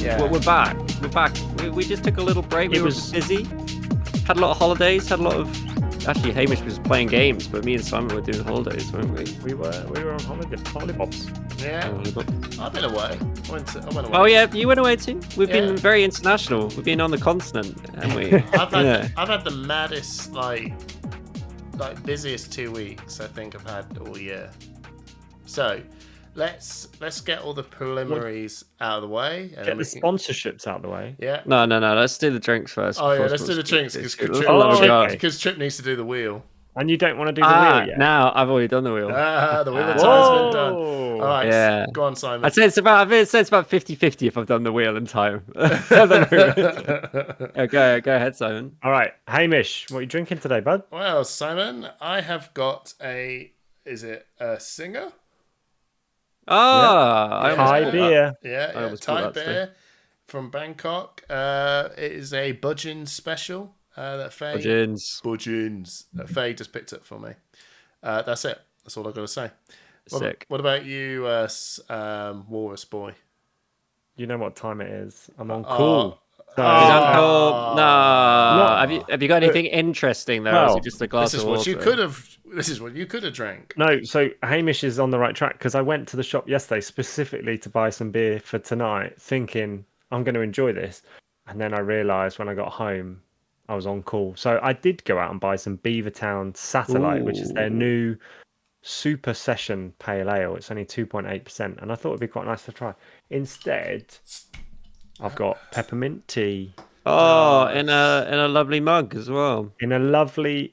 Yeah. We're back. We're back. We just took a little break. We were busy. Had a lot of holidays. Had a lot of. Actually, Hamish was playing games, but me and Simon were doing holidays, weren't we? We were on hollybops. Yeah. I've been away. I went away. Oh yeah, you went away too. We've been very international. We've been on the continent, haven't we? I've had the maddest like busiest 2 weeks I think I've had all year. So let's get all the preliminaries out of the way. And get the sponsorships out of the way. Yeah. No. Let's do the drinks first. Oh yeah, let's do the drinks because Trip needs to do the wheel. And you don't want to do the wheel yet? Now I've already done the wheel. The wheel of time's been done. All right, yeah. Go on, Simon. I'd say it's about 50-50 if I've done the wheel in time. Go ahead, Simon. All right, Hamish, what are you drinking today, bud? Well, Simon, I have got is it a Singer? Thai beer. Yeah, Thai beer from Bangkok. It is a Budgeon special. That Faye that Faye just picked up for me. That's it. That's all I've got to say. Sick. What about you, Walrus Boy? You know what time it is. I'm on call. No. Have you got anything interesting though? Or is it just a glass of water? This is what you could have drank. No, so Hamish is on the right track because I went to the shop yesterday specifically to buy some beer for tonight, thinking I'm going to enjoy this, and then I realised when I got home I was on call. So I did go out and buy some Beavertown Satellite, which is their new super session pale ale. It's only 2.8%, and I thought it'd be quite nice to try. Instead, I've got peppermint tea. Oh, in a lovely mug as well. In a lovely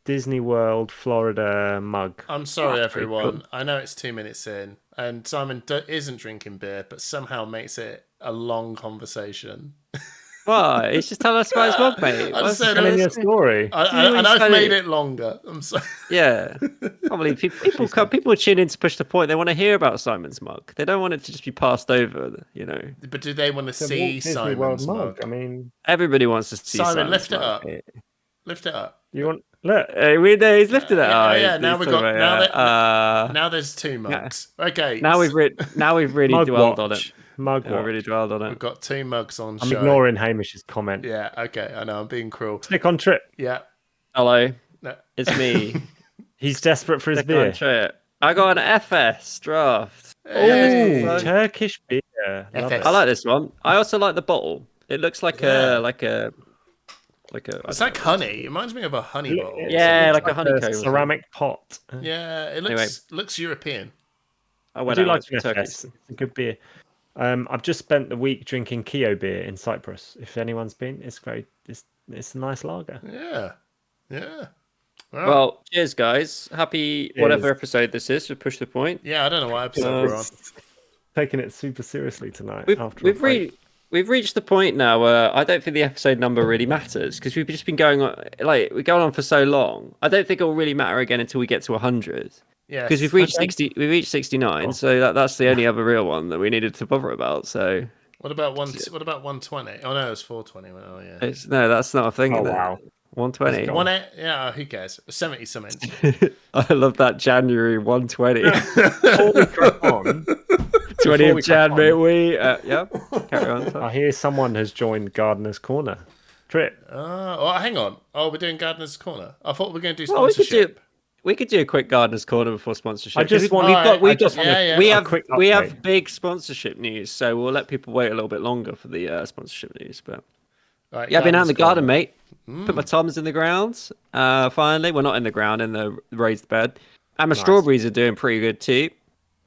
Disney World, Florida mug. I'm sorry, everyone. I know it's 2 minutes in, and Simon isn't drinking beer, but somehow makes it a long conversation. What? He's just telling us about his mug, mate. I'm telling you a story. And I've made it longer. I'm sorry. Yeah. I believe people tune in to push the point. They want to hear about Simon's mug. They don't want it to just be passed over, you know. But do they want to see Simon's mug? I mean, everybody wants to see Simon. Lift it up. Lift it up. You want look? He's lifted it. Now we've got now there's two mugs. Okay. Now we've really dwelled on it. Mug watch. Really dwelled on it. We've got two mugs on. I'm ignoring Hamish's comment. Yeah. Okay. I know. I'm being cruel. Stick on Trip. Yeah. Hello. No. It's me. He's desperate for his beer. I got an FS draft. Oh, Turkish beer. I like this one. I also like the bottle. It looks like a. It's like honey. It reminds me of a honey bottle. Yeah, like a honeycomb. Ceramic pot. Yeah, it looks European. I do like an FS. It's a good beer. I've just spent the week drinking Kio beer in Cyprus. If anyone's been, it's great. It's a nice lager. Yeah. Well, cheers, guys. Happy whatever episode this is. To push the point. Yeah, I don't know what episode we're on. Taking it super seriously tonight. We've reached the point now where I don't think the episode number really matters because we've just been going on for so long. I don't think it will really matter again until we get to 100. Yeah, because we've reached 60. We reached 69, so that's the only other real one that we needed to bother about. So what about 120? Oh no, it's 420. Oh yeah. No, that's not a thing. Oh wow. 120. Yeah, who cares? 70 something. I love that January 120. Before we crack on, 20 of Jan, mate. Yeah. Carry on. I hear someone has joined Gardener's Corner. Trip. Hang on. Oh, we're doing Gardener's Corner. I thought we were going to do sponsorship. We could do a quick Gardener's Corner before sponsorship. We have big sponsorship news, so we'll let people wait a little bit longer for the sponsorship news. But right, I've been out in the garden, mate. Put my toms in the ground. Finally, we're not in the ground, in the raised bed. And my strawberries are doing pretty good too.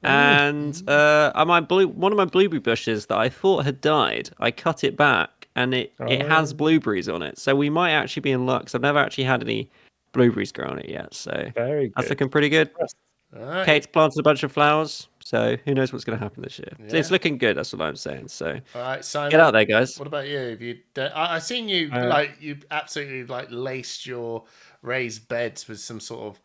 And one of my blueberry bushes that I thought had died, I cut it back, and it has blueberries on it. So we might actually be in luck. 'Cause I've never actually had any blueberries grow on it yet, so that's looking pretty good. Right. Kate's planted a bunch of flowers, so who knows what's going to happen this year. Yeah. It's looking good, that's what I'm saying. So all right, Simon, get out there, guys. What about you? Have you I've seen you you absolutely laced your raised beds with some sort of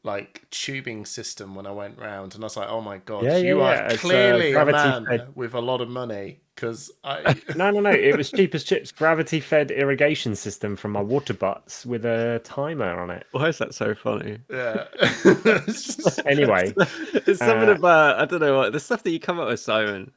like tubing system when I went round, and I was like, "Oh my god, Yeah, you are It's clearly a gravity man fed. with a lot of money." Because I, No. It was cheap as chips. Gravity fed irrigation system from my water butts with a timer on it. Why is that so funny? yeah, Anyway, It's something about I don't know what the stuff that you come up with, Simon.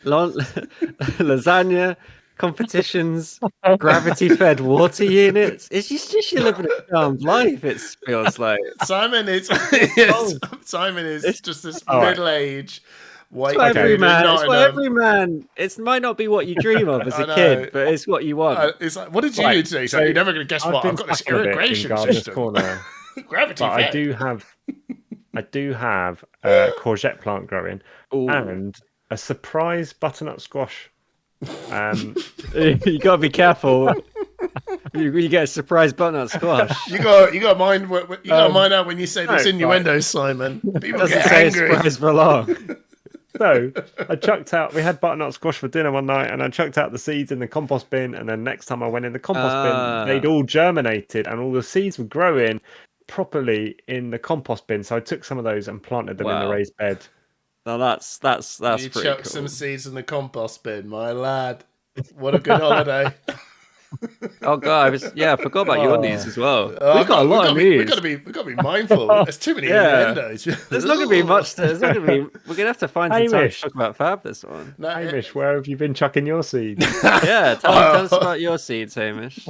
Lasagna competitions, gravity-fed water units. It's just you living a charmed life. It feels like Simon is yes, Oh. Simon is It's- just this All right. middle-aged white what every dude with man. not It's what enough. every man. It might not be what you dream of as I a know. kid, but it's what you want. It's like, what did you Right, do today? He's so like, you're never going to guess I've what. been I've got this stuck a bit in irrigation Gardener's system. Corner, Gravity but I fed. do have a courgette plant growing Ooh. and a surprise butternut squash. You gotta be careful. You get a surprise butternut squash. You got mind. You got to mind out when you say these no, innuendos, Simon. People Doesn't get say angry. surprise for long. So I chucked out. We had butternut squash for dinner one night, and I chucked out the seeds in the compost bin. And then next time I went in the compost bin, they'd all germinated, and all the seeds were growing properly in the compost bin. So I took some of those and planted them in the Wow. raised bed. Now that's You pretty chuck cool. some seeds in the compost bin, my lad. What a good holiday. Oh god, I forgot about your news as well. We've got a lot of We've news. got to be mindful. There's too many Yeah. innuendos. There's not gonna be much. There's not gonna be. We're gonna have to find some time to Hamish. talk about Fab this one. No, Hamish, where have you been chucking your seeds? Yeah, tell us about your seeds, Hamish.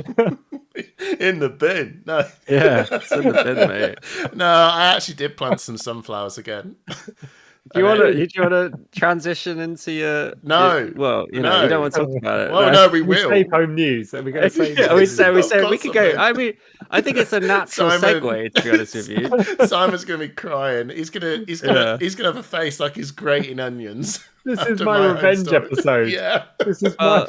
in the bin. No. Yeah, it's in the bin, mate. No, I actually did plant some sunflowers again. Do you want to transition into your? No. Well, you No. don't want to talk about it. Well, no, we will. Save home news. Are we going to save Yeah, we news? said we got could go. something. I mean, I think it's a natural Simon- segue. To be honest with you, Simon's gonna be crying. He's gonna have a face like he's grating onions. This is after my own revenge story. episode. Yeah. This is my.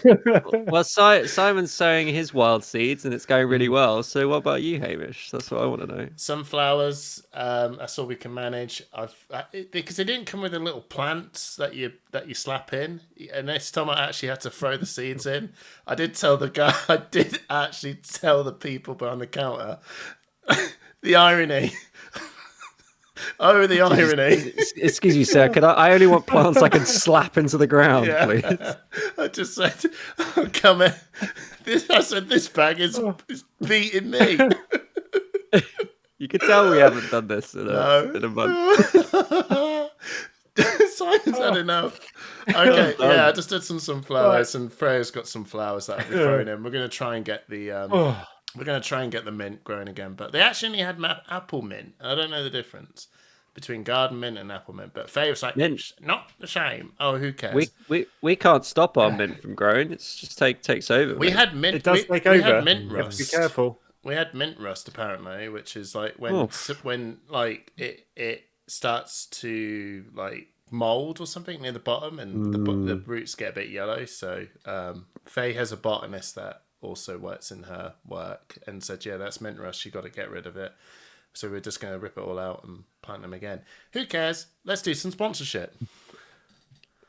well, Simon's sowing his wild seeds and it's going really well. So, what about you, Hamish? That's what I want to know. Sunflowers. That's all we can manage. Because they didn't come with the little plants that you slap in. And this time I actually had to throw the seeds in. I did tell the guy. I did actually tell the people behind the counter. The irony. Oh, the irony. Excuse me, sir. Could I only want plants I can slap into the ground, please. I just said, oh, come in. I said, this bag is beating me. You can tell we haven't done this in No. a month. Simon's had enough. Okay, yeah, I just did some sunflowers, and Freya's got some flowers that I'll be throwing in. We're going to try and get the mint growing again, but they actually had apple mint. I don't know the difference between garden mint and apple mint, but Faye was like, Mint. not the same. Oh, who cares? We can't stop our mint from growing. It's just takes over. We mate. had mint. It does we take over. had mint You have to be rust. careful. We had mint rust apparently, which is like when like it starts to like mold or something near the bottom, and the roots get a bit yellow. So Faye has a botanist that also works in her work and said, yeah, that's mint rust. You got to get rid of it. So we're just going to rip it all out and plant them again. Who cares? Let's do some sponsorship.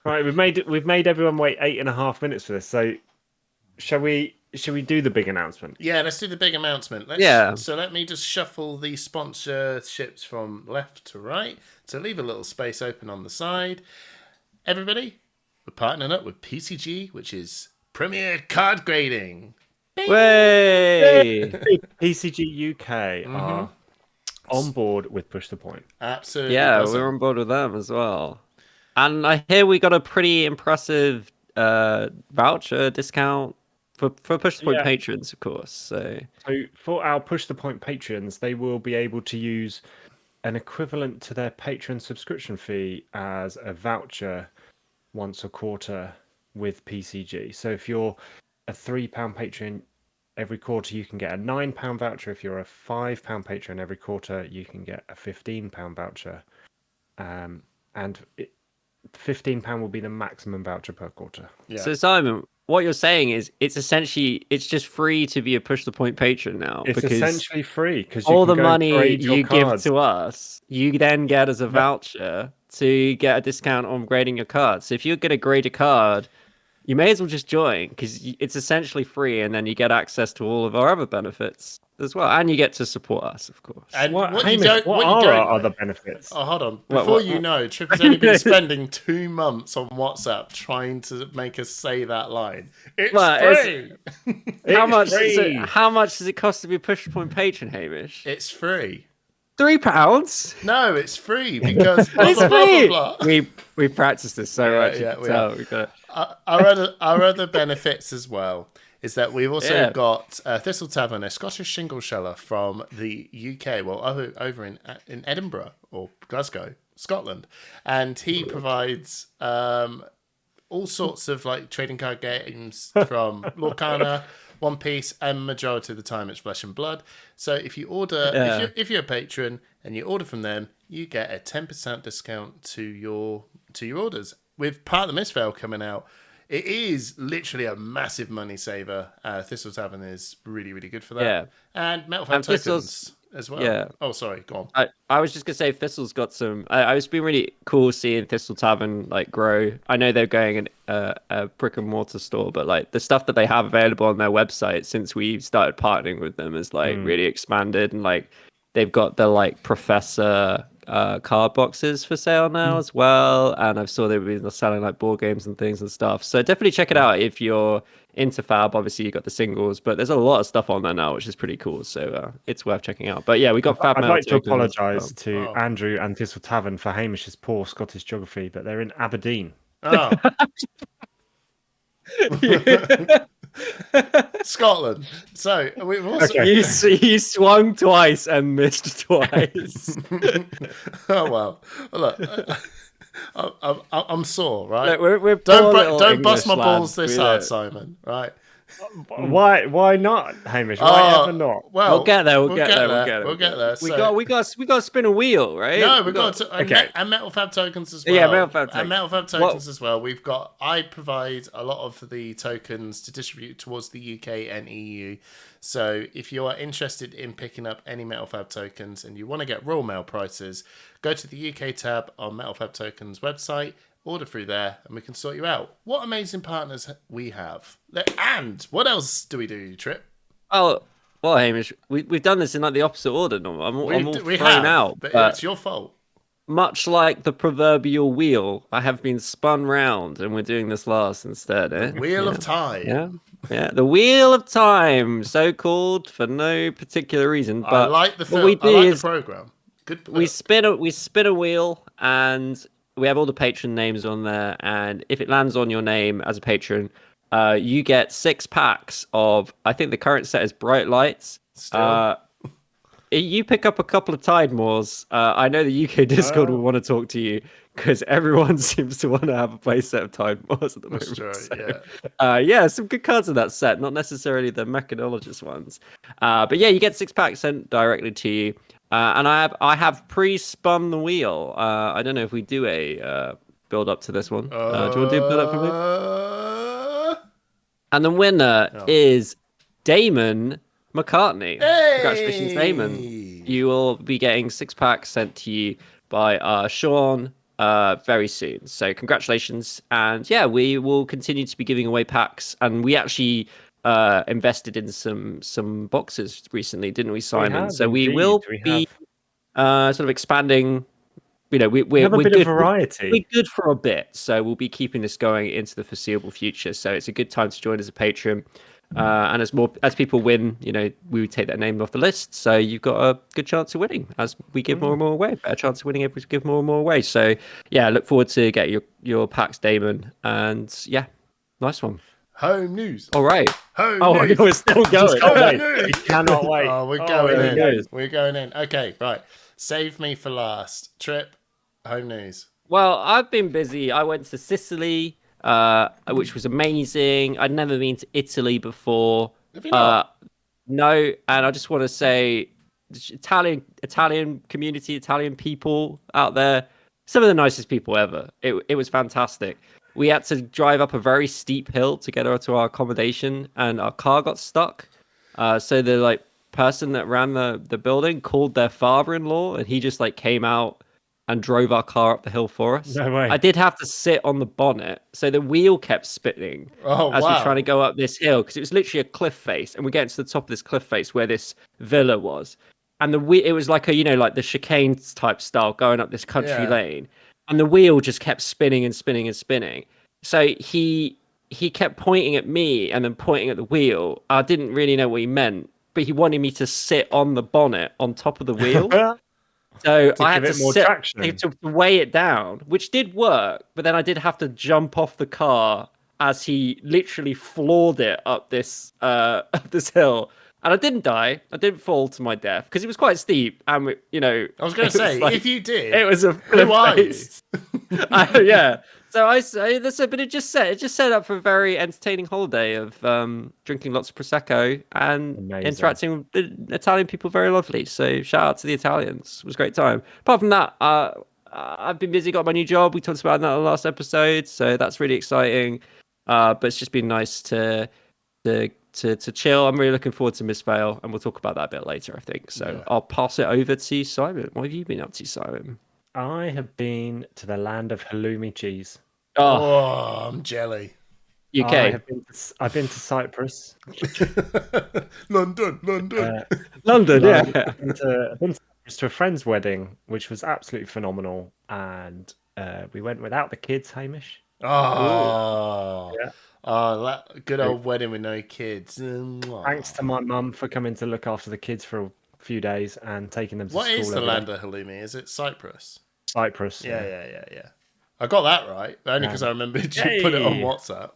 Right, we've made everyone wait 8.5 minutes for this. So, shall we do the big announcement? Yeah, let's do the big announcement. So let me just shuffle the sponsorships from left to right. So leave a little space open on the side. Everybody, we're partnering up with PCG, which is Premier Card Grading. Way! PCG UK are on board with Push the Point. Absolutely. Yeah, buzzing. we're on board with them as well. And I hear we got a pretty impressive voucher discount for Push the Point patrons, of course. So for our Push the Point patrons, they will be able to use an equivalent to their patron subscription fee as a voucher once a quarter with PCG. So if you're a £3 patron every quarter, you can get a £9 voucher. If you're a £5 patron every quarter, you can get a £15 voucher. And £15 will be the maximum voucher per quarter. Yeah. So Simon, what you're saying is it's just free to be a Push the Point patron now. It's because essentially free because all the money you give to us, you then get as a voucher to get a discount on grading your card. So if you're going to grade a card, you may as well just join because it's essentially free, and then you get access to all of our other benefits. as well, and you get to support us, of course. And What, what you Hamish, don't, what what are you don't our know- other benefits? Oh, hold on. What- Before what- you know, Trip has only been spending 2 months on WhatsApp trying to make us say that line. It's Well, free. How much? free. How much does it cost to be a Push Point patron, Hamish? It's free. £3. No, it's free because blah, It's blah, blah, free. blah, blah. We practiced this so much. You can we tell. have. We got Our other benefits as well is that we've also Yeah. got Thistle Tavern, a Scottish shingle sheller from the UK, well, over in Edinburgh or Glasgow, Scotland, and he provides all sorts of like trading card games from Lorcana, One Piece, and majority of the time it's Flesh and Blood. So if you order, if you're a patron and you order from them, you get a 10% discount to your orders. With Part of the Mistveil coming out, it is literally a massive money saver. Thistle Tavern is really, really good for that. Yeah. And Metal Fab And Tokens as well. yeah. Oh, sorry, go on. I was just gonna say Thistle's got some. It's been really cool seeing Thistle Tavern like grow. I know they're going in a brick and mortar store, but like the stuff that they have available on their website since we started partnering with them is like really expanded, and like they've got the like Professor card boxes for sale now as well, and I've saw they've been selling like board games and things and stuff. So definitely check it out if you're into Fab. Obviously you got the singles, but there's a lot of stuff on there now, which is pretty cool. So it's worth checking out. But yeah, we got Fab. I'd Metal like to Tokens. apologise to Andrew and Thistle Tavern for Hamish's poor Scottish geography, but they're in Aberdeen. Oh. Scotland. So we've also. Okay. You swung twice and missed twice. Oh well. Look, I'm sore, right? Look, we're don't poor little don't bust English my balls lads. this We hard, don't- Simon. Right? Why not, Hamish? Why ever not? Well, We'll get there. We'll get there. We'll get there. We So- got to spin a wheel, right? No, we've got to, okay. and Metal Fab Tokens as well. Yeah, Metal Fab And Tokens. Metal Fab Tokens as well. We've got. I provide a lot of the tokens to distribute towards the UK and EU. So if you are interested in picking up any Metal Fab Tokens and you want to get Royal Mail prices, go to the UK tab on Metal Fab Tokens website. Order through there, and we can sort you out. What amazing partners we have! And what else do we do, Trip? Oh, well, Hamish, we've done this in like the opposite order. No, I'm all thrown out. but But it's your fault. much like the proverbial wheel, I have been spun round, and we're doing this last instead. Eh? Wheel of Time. Yeah, the Wheel of Time, so called for no particular reason. But I like the what film. we do I like is the program. Good. we spin a wheel, and we have all the patron names on there. And if it lands on your name as a patron, you get 6 packs of. I think the current set is Bright Lights. Still. You pick up a couple of Tidemores. I know the UK Discord will want to talk to you because everyone seems to want to have a playset of Tidemores at the moment. That's true, Yeah, some good cards in that set, not necessarily the mechanologist ones. But yeah, you get 6 packs sent directly to you. And I have pre-spun the wheel. I don't know if we do a build up to this one. Do you want to do a build up for me? And the winner is Damon McCartney. Congratulations, Damon. You will be getting 6 packs sent to you by Sean very soon. So congratulations. And yeah, we will continue to be giving away packs. And we actually invested in some boxes recently, didn't we, Simon? So we will be sort of expanding. You know, we're have a bit good, of variety. We're good for a bit, so we'll be keeping this going into the foreseeable future. So it's a good time to join as a patron. And as people win, you know, we would take their name off the list. So you've got a good chance of winning as we give more and more away. Better chance of winning if we give more and more away. So yeah, look forward to get your packs, Damon. And yeah, nice one. Home news. All right. Home news. We're still going. Home news. Cannot wait. Oh, we're going in. there it is. We're going in. Okay, right. Save me for last. Trip. Home news. Well, I've been busy. I went to Sicily, which was amazing. I'd never been to Italy before. Have you not? No, and I just want to say, Italian community, Italian people out there, some of the nicest people ever. It was fantastic. We had to drive up a very steep hill to get to our accommodation, and our car got stuck. So the person that ran the building called their father-in-law, and he just came out and drove our car up the hill for us. No way. I did have to sit on the bonnet, so the wheel kept spinning Oh, as we're trying to wow. go up this hill because it was literally a cliff face, and we're getting to the top of this cliff face where this villa was, and it was like a like the chicane type style going up this country Yeah. lane, and the wheel just kept spinning and spinning and spinning. So he kept pointing at me and then pointing at the wheel. I didn't really know what he meant, but he wanted me to sit on the bonnet on top of the wheel. So To I had give to it more sit traction. to weigh it down, which did work. But then I did have to jump off the car as he literally floored it up this up this hill. And I didn't die. I didn't fall to my death because it was quite steep. And I was going to say, if you did, it was a who are you? face. Yeah. So I say but it just set up for a very entertaining holiday of drinking lots of prosecco and Amazing. interacting with the Italian people. Very lovely. So shout out to the Italians. It was a great time. Apart from that, I've been busy. Got my new job. We talked about that in the last episode, so that's really exciting. But it's just been nice to chill. I'm really looking forward to Miss Vale, and we'll talk about that a bit later, I think. So Yeah. I'll pass it over to Simon. What have you been up to, Simon? I have been to the land of halloumi cheese. Oh, I'm jelly. UK. I've been to Cyprus. London. London, No, yeah. I've been to Cyprus to a friend's wedding, which was absolutely phenomenal. And we went without the kids, Hamish. Oh, Yeah. Oh, that good old wedding with no kids. Thanks to my mum for coming to look after the kids for a few days and taking them to What school. is the every land day. of halloumi? Is it Cyprus? Cyprus. Yeah. I got that right, only because I remembered you put it on Yay! WhatsApp.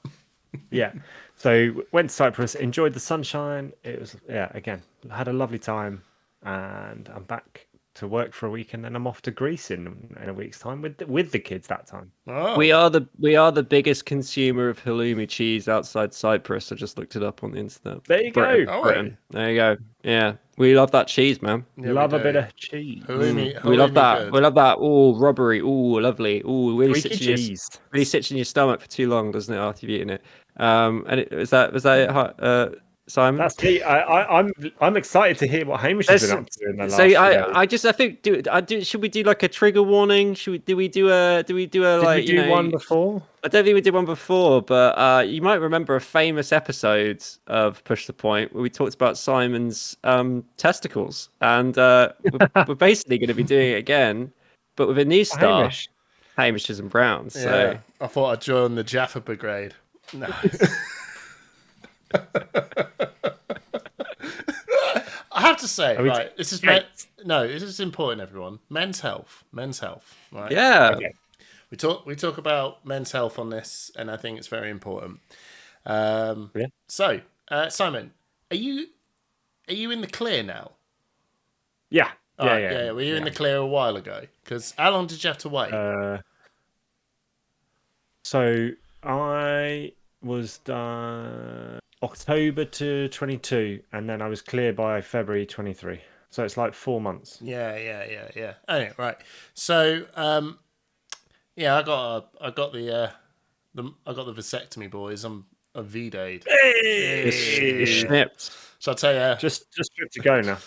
Yeah. So went to Cyprus, enjoyed the sunshine. It was again, had a lovely time, and I'm back to work for a week, and then I'm off to Greece in a week's time with the kids that time. Oh. We are the biggest consumer of halloumi cheese outside Cyprus. I just looked it up on the internet. There you Britain, go. Oh, Britain. There you go. Yeah, we love that cheese, man. Yeah, Love we a bit do. of cheese. halloumi. We love halloumi that. good. We love that. Oh, rubbery. Oh, lovely. Oh, really Squeaky sits in cheese. really sits in your stomach for too long, doesn't it? After you've eaten it. And was that it, Simon? That's me. I'm excited to hear what Hamish has been up to in the last So few days. I think should we do like a trigger warning? Do we do a Did like we do one before? I don't think we did one before, but you might remember a famous episode of Push the Point where we talked about Simon's testicles, and we're basically going to be doing it again, but with a new star, Hamish. Hamishes and Browns. Yeah, So I thought I'd join the Jaffa Brigade. No. I have to say, we right, this is Yes. this is important, everyone. Men's health, right? yeah, Okay. We talk about men's health on this, and I think it's very important. Yeah. So, Simon, are you in the clear now? Yeah. All right, yeah. Were you in the clear a while ago? Because how long did you have to wait? So I was done October to 22, and then I was clear by February 23. So it's like 4 months. Yeah. Anyway, right. So, yeah, I got the vasectomy, boys. I'm a V-Dayed. you're snipped. So I'll tell you, Just good to go now.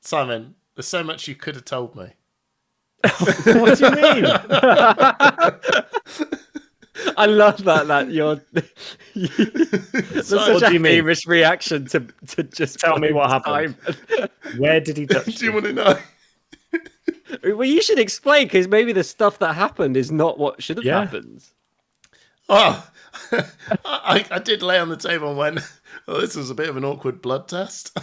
Simon, there's so much you could have told me. What do you mean? I love that you're that's Simon, such what a do you mean? Hamish reaction to just Tell me what blame happened. Where did he touch do you you? want to know? Well, you should explain because maybe the stuff that happened is not what should have Yeah. happened. Oh, I did lay on the table and went, oh, this was a bit of an awkward blood test.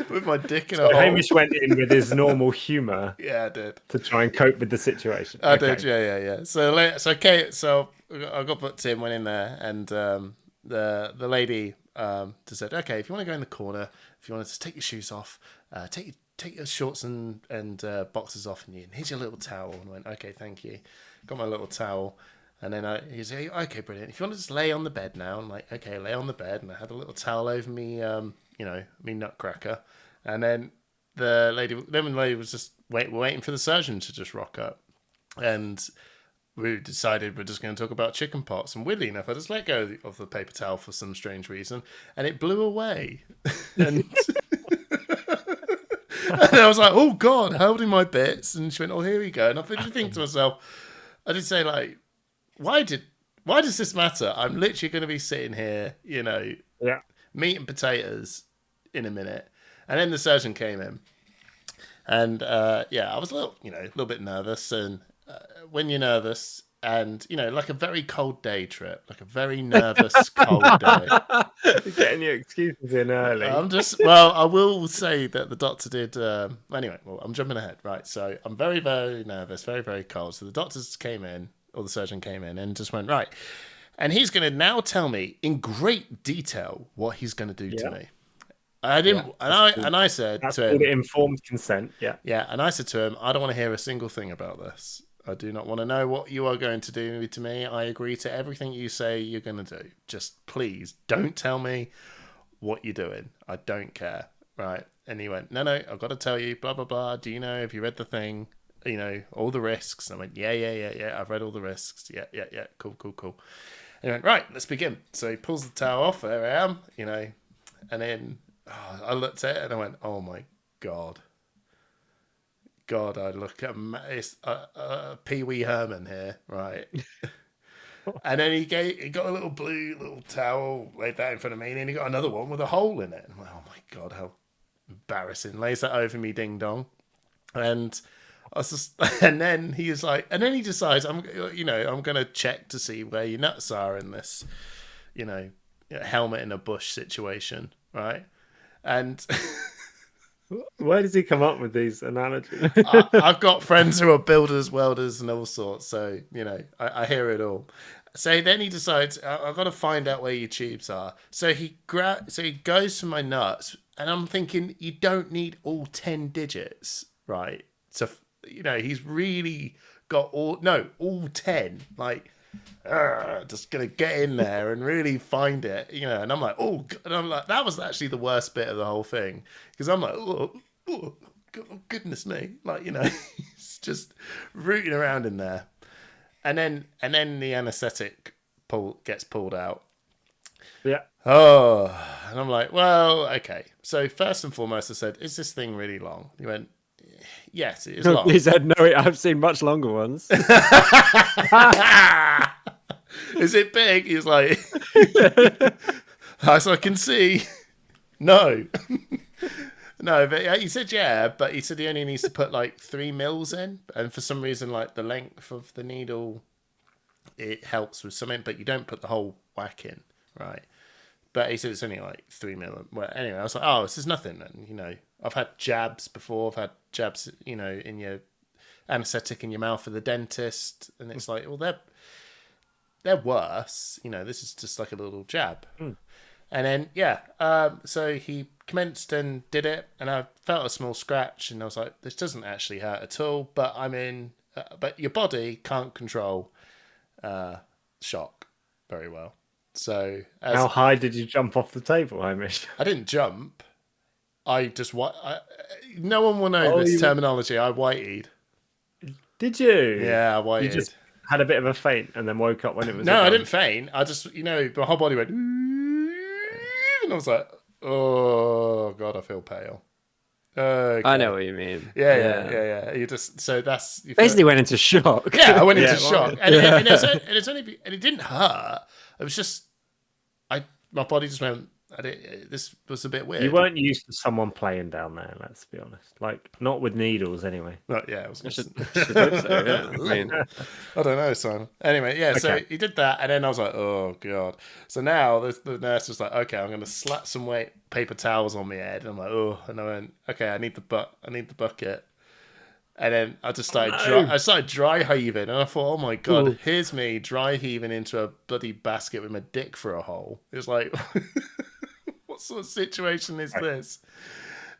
With my dick in a hole. Hamish went in with his normal humour Yeah, I did. to try and cope with the situation. I did, yeah. So I got booked in, went in there, and the lady just said, okay, if you want to go in the corner, if you want to just take your shoes off, take your shorts and boxes off, and here's your little towel. And I went, okay, thank you. Got my little towel, and then he said, okay, brilliant. If you want to just lay on the bed now, I'm like, okay, lay on the bed, and I had a little towel over me, me nutcracker, and then the lady was just waiting for the surgeon to just rock up, and we decided we're just going to talk about chicken pox. And weirdly enough, I just let go of the paper towel for some strange reason, and it blew away. And And I was like, oh God, holding my bits. And she went, oh, here we go. And I did think to myself, I did say, like, why does this matter? I'm literally going to be sitting here, Yeah. meat and potatoes in a minute. And then the surgeon came in. And I was a little bit nervous. And when you're nervous, and like a very cold day trip, like a very nervous cold day. Getting your excuses in early. I will say that the doctor did. Anyway, well, I'm jumping ahead, right? So I'm very, very nervous, very, very cold. So the doctors came in, or the surgeon came in, and just went, right. And he's going to now tell me in great detail what he's going to do to me. I didn't, and I said to him, informed consent. Yeah. Yeah, and I said to him, I don't want to hear a single thing about this. I do not want to know what you are going to do to me. I agree to everything you say you're going to do. Just please don't tell me what you're doing. I don't care. Right. And he went, no, I've got to tell you, blah, blah, blah. Do you know, have you read the thing? All the risks. And I went, yeah. I've read all the risks. Yeah. Cool. And he went, right, let's begin. So he pulls the towel off. There I am, and then I looked at it and I went, oh my God. I look at it's Pee Wee Herman here, right? And then he got a little towel, laid that in front of me, and then he got another one with a hole in it. And I'm like, oh my God, how embarrassing! Lays that over me, ding dong, and I was just, and then he was like, and then he decides I'm gonna check to see where your nuts are in this, helmet in a bush situation, right? And where does he come up with these analogies? I've got friends who are builders, welders, and all sorts, so I hear it all. So then he decides I've got to find out where your tubes are. So he goes for my nuts, and I'm thinking you don't need all 10 digits, right? So he's really got all 10, like. Just gonna get in there and really find it, and I'm like, oh, and I'm like, that was actually the worst bit of the whole thing, because I'm like, oh, goodness me, like, he's just rooting around in there, and then the anesthetic gets pulled out. Yeah. Oh, and I'm like, well, okay. So first and foremost, I said, is this thing really long? He went, yes, it is long. He said, no, I've seen much longer ones. Is it big? He's like, as I can see, no. No, but he said, yeah, but he said he only needs to put like 3 mils in. And for some reason, like the length of the needle, it helps with something, but you don't put the whole whack in, right? But he said it's only like 3 mil. Well, anyway, I was like, oh, this is nothing then, I've had jabs before. I've had jabs, in your anesthetic in your mouth for the dentist. And it's like, well, they're worse. This is just like a little jab. And then, so he commenced and did it. And I felt a small scratch. And I was like, this doesn't actually hurt at all. But but your body can't control shock very well. So how high did you jump off the table, Hamish? I didn't jump. I just no one will know this terminology. I whiteyed. Did you? Yeah, I whiteyed. You just had a bit of a faint and then woke up when it was. No, I didn't faint. I just, my whole body went, and I was like, oh God, I feel pale. Okay. I know what you mean. Yeah. You just you basically went into shock. Yeah, I went into shock, and it didn't hurt. It was just my body just went. This was a bit weird. You weren't used to someone playing down there. Let's be honest. Like not with needles, anyway. Yeah, I should hope so. Yeah. I mean, I don't know, Simon. Anyway, yeah. Okay. So he did that, and then I was like, oh God. So now the nurse was like, okay, I'm going to slap some paper towels on my head. And I'm like, oh, and I went, okay, I need the bucket. And then I just started dry heaving, and I thought, oh my God, here's me dry heaving into a bloody basket with my dick for a hole. It's like, what sort of situation is this?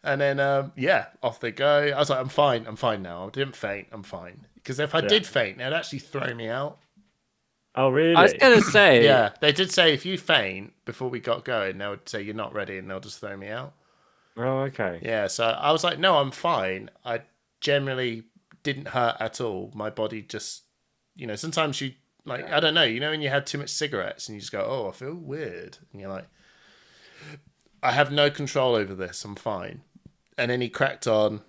And then, off they go. I was like, I'm fine now. I didn't faint, I'm fine. Because if I did faint, they'd actually throw me out. Oh, really? I was going to say. Yeah, they did say if you faint before we got going, they would say you're not ready, and they'll just throw me out. Oh, okay. Yeah, so I was like, no, I'm fine. I generally didn't hurt at all. My body just, sometimes you, like, I don't know, when you had too much cigarettes and you just go, oh, I feel weird. And you're like, I have no control over this. I'm fine. and then he cracked on,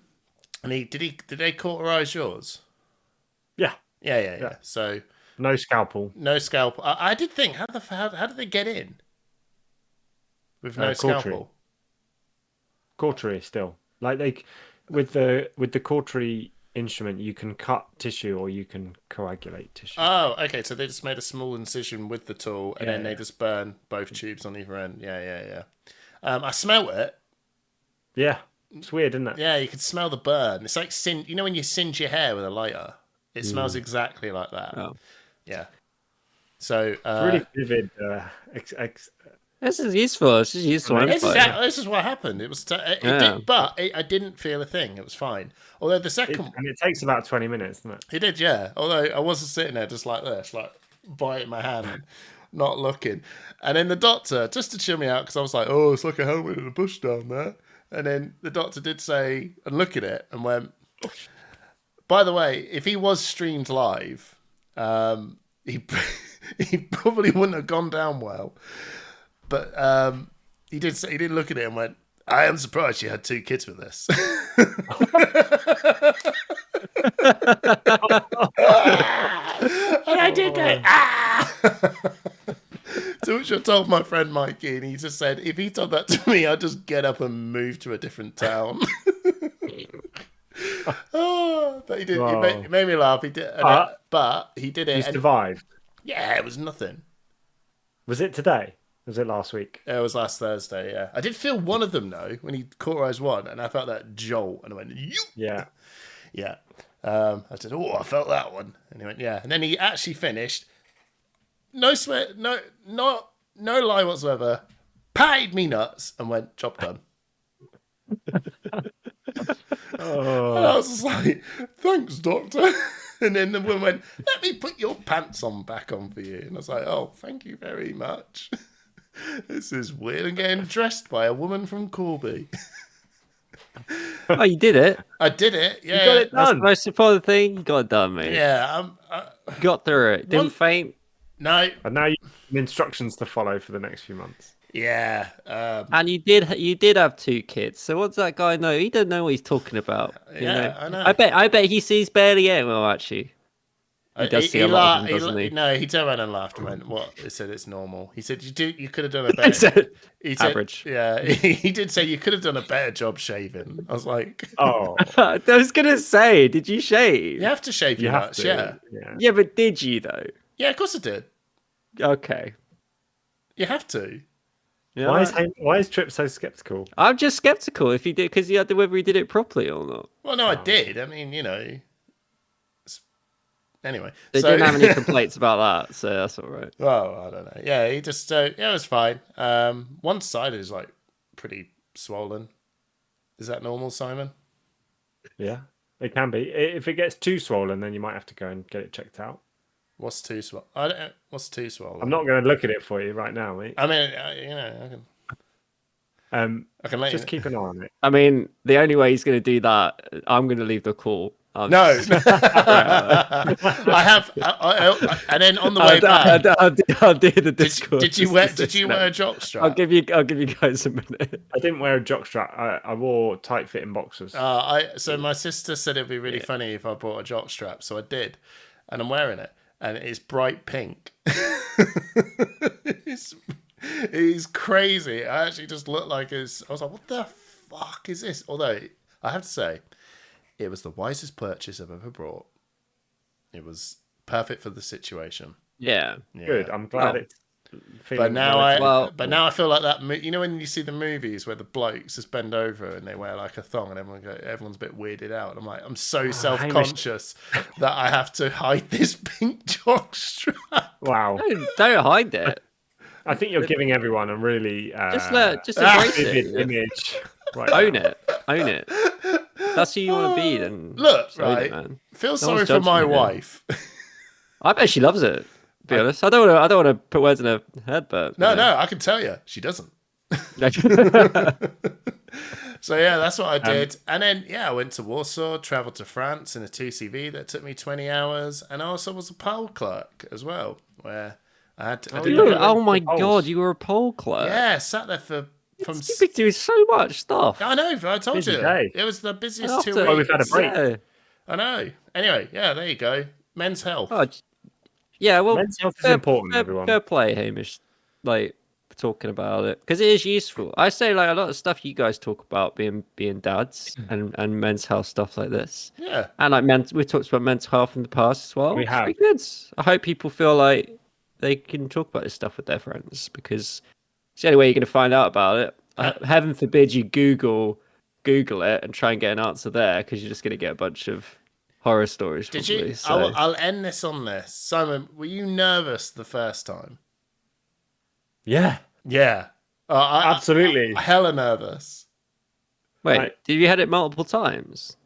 and did they cauterize yours? Yeah. Yeah. So No scalpel. no scalpel. I did think how did they get in with no scalpel? Cautery still. Like with the cautery instrument, you can cut tissue or you can coagulate tissue. Oh, okay. So they just made a small incision with the tool, and then they Yeah. just burn both tubes on either end. Yeah. I smelt it. Yeah. It's weird, isn't it? Yeah, you could smell the burn. It's like you know when you singe your hair with a lighter. It smells exactly like that. Oh. Yeah. So It's really vivid. This is useful. This is useful. this is what happened. It was I didn't feel a thing. It was fine. Although the second And it takes about 20 minutes, doesn't it? it did, yeah. Although I wasn't sitting there just like this, like biting my hand, not looking. And then the doctor, just to chill me out, because I was like, "Oh, it's like a helmet in a bush down there." And then the doctor did say and look at it and went, "By the way, if he was streamed live, he he probably wouldn't have gone down well." But he did look at it and went, "I am surprised you had 2 kids with this." And I did go, To which I told my friend Mikey, and he just said, if he told that to me, I'd just get up and move to a different town. But he did. It made me laugh. He did, but he did it. You survived. Yeah, it was nothing. Was it today? Was it last week? It was last Thursday, yeah. I did feel one of them, though, when he cauterized one, and I felt that jolt, and I went, "You." Yeah. Yeah. I said, "Oh, I felt that one." And he went, "Yeah." And then he actually finished. No sweat, no lie whatsoever. Patted me nuts and went, "Job done." And I was just like, "Thanks, doctor." And then the woman went, "Let me put your pants back on for you." And I was like, "Oh, thank you very much." This is weird. I'm getting dressed by a woman from Corby. Oh, you did it. I did it. Yeah, You got it That's the done. most important thing. You got it done, mate. Yeah. Got through it. Didn't faint. No. And now you have instructions to follow for the next few months. Yeah. And you did have 2 kids. So what's that guy know? He doesn't know what he's talking about. You know? I know. I bet he sees barely it. Well, actually, he does see a lot of them, doesn't he? No, he turned around and laughed and went, "What?" He said, "It's normal." He said, "You could have done a better." He said, average. Yeah, he did say you could have done a better job shaving. I was like, Oh, I was gonna say, did you shave? "You have to shave your nuts, yeah." Yeah, but did you though? Yeah, of course I did. Okay. You have to. Yeah. Why is Trip so skeptical? I'm just skeptical if he did because he had to whether he did it properly or not. Well, no, I did. I mean, Anyway, They didn't have any complaints about that, so that's all right. Well, I don't know. Yeah, he just it was fine. One side is like pretty swollen. Is that normal, Simon? Yeah, it can be. If it gets too swollen, then you might have to go and get it checked out. What's too swollen? What's too swollen? I'm not going to look at it for you right now, mate. I mean, I can let Just keep an eye on it. I mean, the only way he's going to do that, I'm going to leave the call. No, I have, and then on the way back, I'll do the Discord. Did you wear a jockstrap? I'll give you guys a minute. I didn't wear a jockstrap. I wore tight fitting boxers. So my sister said it'd be really funny if I bought a jockstrap, so I did, and I'm wearing it, and it's bright pink. It's crazy. I actually just looked like I was like, what the fuck is this? Although I have to say, it was the wisest purchase I've ever brought. It was perfect for the situation. Yeah. Good. I'm glad it's. But now I feel like that. You know when you see the movies where the blokes just bend over and they wear like a thong and everyone's a bit weirded out. And I'm like, I'm so self-conscious that I have to hide this pink jockstrap. Wow. Don't hide it. I think you're giving everyone a really just embrace vivid it. image. Right Own it. That's who you want to be. Then look, right. Feel sorry for my wife. I bet she loves it. To be honest, I don't want to put words in her head, but no, I can tell you, she doesn't. So yeah, that's what I did, and then I went to Warsaw, travelled to France in a 2CV that took me 20 hours, and I also was a poll clerk as well, where I had to. oh my god, you were a poll clerk. Yeah, sat there for from. You've been doing so much stuff. I know. I told Busy you. day. It was the busiest After- 2 weeks. Oh, we've had a break. Yeah. I know. Anyway, yeah, there you go. Men's health. Oh, yeah, well, Men's health is important, everyone. Fair play, Hamish. Like talking about it because it is useful. I say like a lot of stuff you guys talk about being dads and men's health stuff like this. Yeah. And like we've talked about mental health in the past as well. We have. Pretty good. I hope people feel like they can talk about this stuff with their friends because it's the only way you're going to find out about it. Heaven forbid you Google it and try and get an answer there because you're just going to get a bunch of horror stories. Did probably, you? so. I'll end this on this. Simon, were you nervous the first time? Yeah, Yeah. absolutely. Hella nervous. Wait, Right. did you had it multiple times?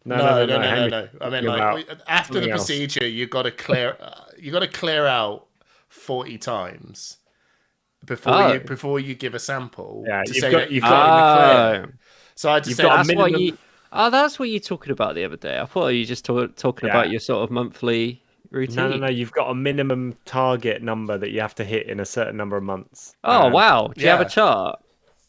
No. Hamish, I mean, talking about after the something else. procedure, you got to clear out 40 times before you give a sample. Yeah, to you've say got- that you've you've got- got in the clear. So I had to You've say got a That's what minimum- you. Oh, that's what you talking about the other day. I thought you were just talking about your sort of monthly routine. No. You've got a minimum target number that you have to hit in a certain number of months. Oh wow! Do you have yeah. a chart?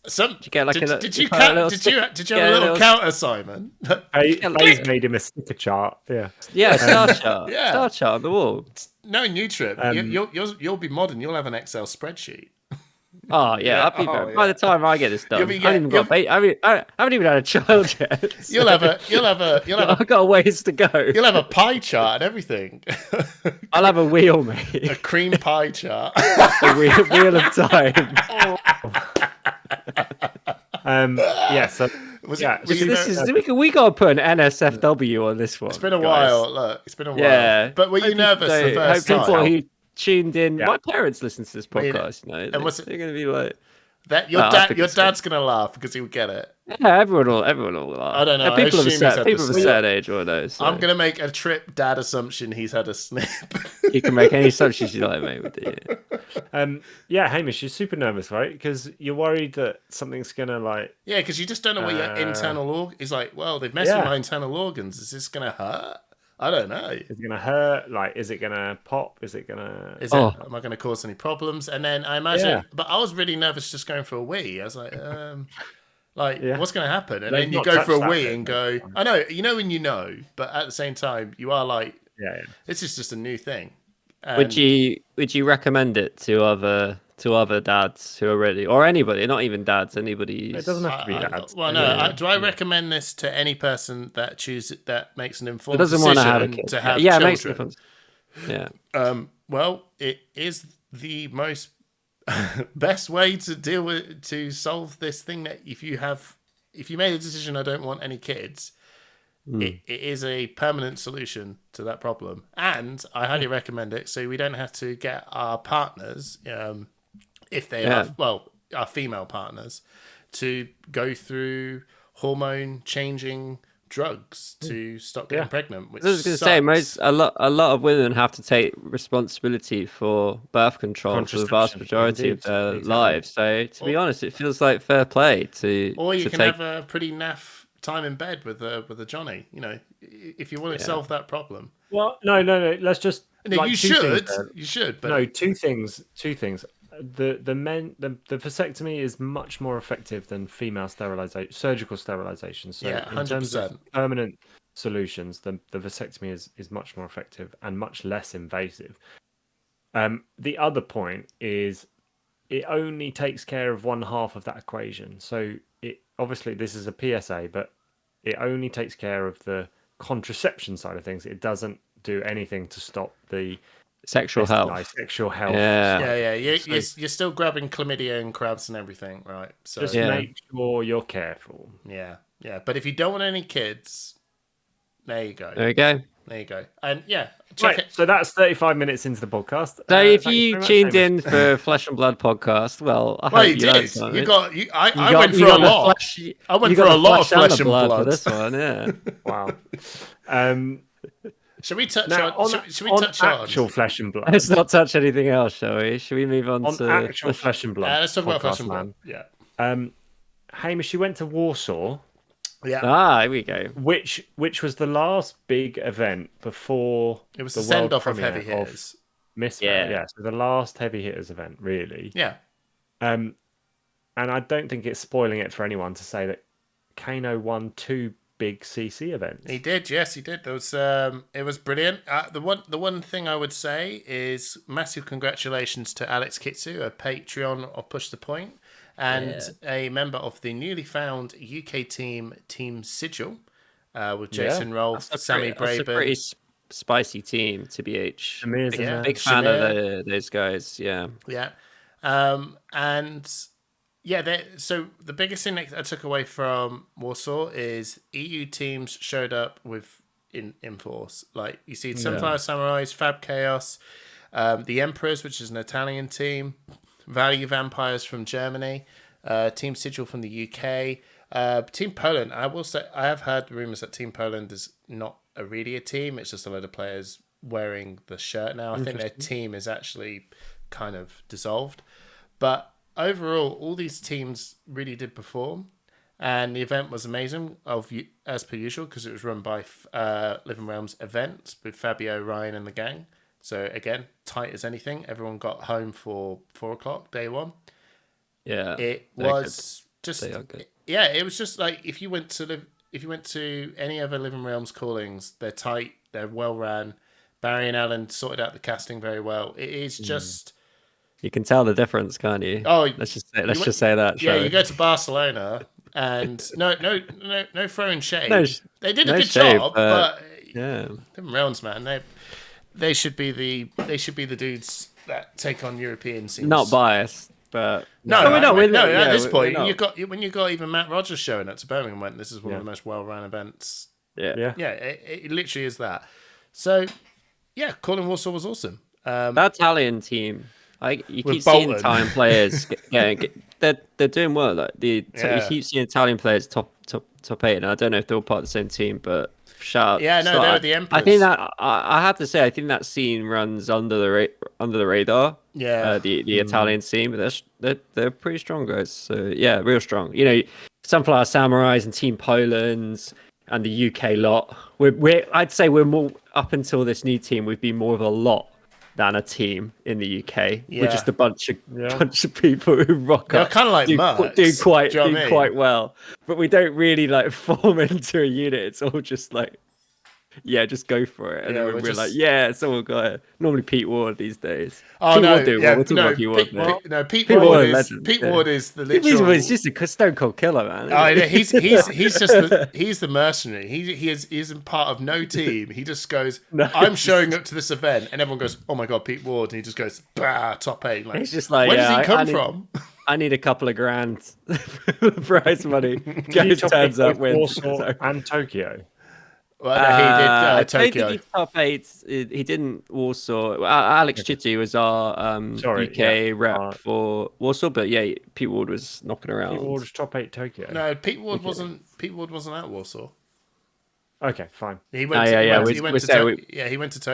Did you get like did, a- did you quite a count, little did stick- you get have a a little little- counter, Simon? Faye's made him a sticker chart. Yeah. Yeah, star chart. Yeah. Star chart on the wall. No, new trip. You'll be modern. You'll have an Excel spreadsheet. Oh yeah, I'll be oh, by yeah. the time I get this done, You'll be I haven't even got. I haven't even had a child yet. so You'll have I've got a ways to go. you'll have a pie chart and everything. I'll have a wheel, mate. A cream pie chart. A wheel of time. Yeah. So Was yeah. it, were you This ner- is we got to put an NSFW on this one. it's been a guys. while. Look, it's been a while. Yeah. But were you nervous the first Hope people time? who tuned in. Yeah. My parents listen to this you know, podcast. You know, and what's it- they're going to be like, That No, I think your it's dad's gonna laugh because he'll get it. yeah, everyone will laugh. I don't know, And I people of a assume he's had people the of a snip. certain age will know. So I'm gonna make a trip dad assumption he's had a snip. you can make any assumptions you like, mate. With it. Yeah, Hamish, you're super nervous, right? Because you're worried that something's gonna like. Yeah, because you just don't know what your internal organ. He's like, well, they've messed with my internal organs. Is this gonna hurt? I don't know. Is it gonna hurt? Like, is it gonna pop? Is it gonna? Am I going to cause any problems? And then I imagine, Yeah. but I was really nervous just going for a wee. I was like, Yeah. what's going to happen? And They've then you not go for a touched that wee bit, and go, I know, when you know, but at the same time, you are like, Yeah. this is just a new thing. Would you recommend it to other dads who are ready, or anybody, not even dads, anybody? It doesn't have to be dads. Well, no. Do I recommend this to any person that makes an It informed doesn't want to have a decision kid. to have Yeah, it children? makes a difference. Yeah. Well, it is the most best way to solve this thing. That if you made a decision, I don't want any kids. It is a permanent solution to that problem, and I highly recommend it. So we don't have to get our partners, if they are our female partners, to go through hormone changing drugs to stop getting pregnant. Which I was going to say, a lot of women have to take responsibility for birth control for the vast majority of their lives. So to be honest, it feels like fair play to. Or you to can take... have a pretty naff time in bed with a Johnny. If you want to solve that problem. Well, no. Let's just. No, like, you two should. things, You should. But no, two things. The vasectomy is much more effective than female sterilization, surgical sterilization. So Yeah, in terms 100%. of permanent solutions, the vasectomy is much more effective and much less invasive. The other point is it only takes care of one half of that equation. So it obviously this is a PSA, but it only takes care of the contraception side of things. It doesn't do anything to stop the sexual health. Sexual health. Yeah. You're still grabbing chlamydia and crabs and everything, right? So Just make sure you're careful. yeah. But if you don't want any kids, there you go. There you go. There you go. And yeah, check Right, it. so that's 35 minutes into the podcast. So if Thank you very much, tuned Hamish. in for Flesh and Blood podcast, well, I Well, hope you learned did. something. I You went you through a got the lot. flesh- I went you through got a the lot of and flesh the and blood. for this one. Yeah. Wow. Should we touch Now, on? Should we touch on? actual flesh and blood? Let's not touch anything else, shall we? Should we move on to Actual flesh and blood. Let's talk about flesh podcast, and blood. man. Yeah. Hamish, you went to Warsaw, Yeah. Here we go. which was the last big event before It was the the send world off of premiere heavy hitters. Misfit. Yeah. Yeah, so the last heavy hitters event, really. Yeah. and I don't think it's spoiling it for anyone to say that Kano won 2 big CC events. He did, yes, he did. There was, it was brilliant. The one thing I would say is massive congratulations to Alex Kitsu, a Patreon of Push the Point, and a member of the newly found UK team, Team Sigil, with Jason Rolfe, Sammy Braben. That's a pretty spicy team, TBH. Shamir's in there. Big fan of those guys, yeah. Yeah. And yeah, so the biggest thing that I took away from Warsaw is EU teams showed up with in force. Like you see Sunflower Samurais, Fab Chaos, the Emperors, which is an Italian team, Value Vampires from Germany, Team Sigil from the UK, Team Poland. I will say I have heard rumors that Team Poland is not really a team. It's just a load of players wearing the shirt now. I think their team is actually kind of dissolved. But overall, all these teams really did perform. And the event was amazing, as per usual, because it was run by Living Realms Events with Fabio, Ryan, and the gang. So again, tight as anything. Everyone got home for 4:00 day one. Yeah, it was just good. Yeah, it was just like if you went to any other Living Realms callings, they're tight, they're well ran. Barry and Alan sorted out the casting very well. It is just you can tell the difference, can't you? Oh, let's just say that. Yeah, you go to Barcelona and no throwing shade. They did a good shade, job, but yeah, Living Realms, man, they should be the dudes that take on European scenes. Not biased, but at this point, when you got even Matt Rogers showing up to Birmingham, went, this is one of the most well-run events. Yeah. It literally is that. So, yeah, Calling Warsaw was awesome. That Italian team, you keep Bolton. seeing Italian players. They're doing well. Like you keep seeing Italian players top 8, and I don't know if they're all part of the same team, but shout out. Yeah, no, they're the Emperors. I think that I have to say, I think that scene runs under the radar. Yeah, the Italian scene, but they're pretty strong guys. So yeah, real strong. You know, Sunflower Samurais and Team Poland and the UK lot. I'd say we're more up until this new team. We've been more of a lot than a team in the UK. Yeah. We're just a bunch of people who rock They're up. kind of like do quite do you know what I mean? quite well, but we don't really like form into a unit. It's all just like, just go for it. And then we're like, it's all got it. Normally Pete Ward these days. Oh Pete no, Ward do well. We're talking about Pete Ward. Pete Ward is legend. Pete Ward is the Pete literal. Ward is just a stone cold killer, man. Oh, yeah, he's just he's the mercenary. He isn't part of no team. He just goes, I'm showing up to this event, and everyone goes, oh my god, Pete Ward, and he just goes, bah, top 8. Like, he's just like, where does he come from? I need a couple of grand prize money. Guy turns up with Warsaw and Tokyo. Well, no, he did Tokyo. I think he's top 8. He didn't Warsaw. Alex Chitty was our UK rep for Warsaw, but yeah, Pete Ward was knocking around. Pete Ward was top 8 Tokyo. No, Pete Ward wasn't at Warsaw. Okay, fine. He went to Tokyo.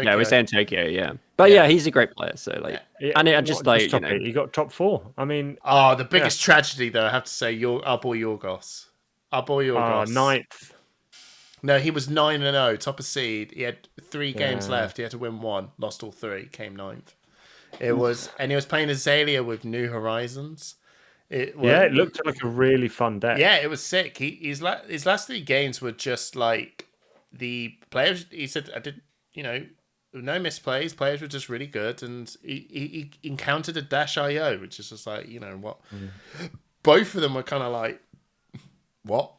Yeah, we're saying Tokyo, yeah. But yeah, he's a great player, so like, and I just like, top 8, he got top 4. I mean, the biggest tragedy though, I have to say, our boy Yorgos. 9th. No, he was 9-0, top of seed. He had 3 games left. He had to win 1, lost all 3, came 9th. It was, and he was playing Azalea with New Horizons. It looked like a really fun deck. Yeah, it was sick. His last 3 games were just like the players. He said, I did, no misplays. Players were just really good, and he encountered a Dash IO, which is just like, what? Both of them were kind of like, what?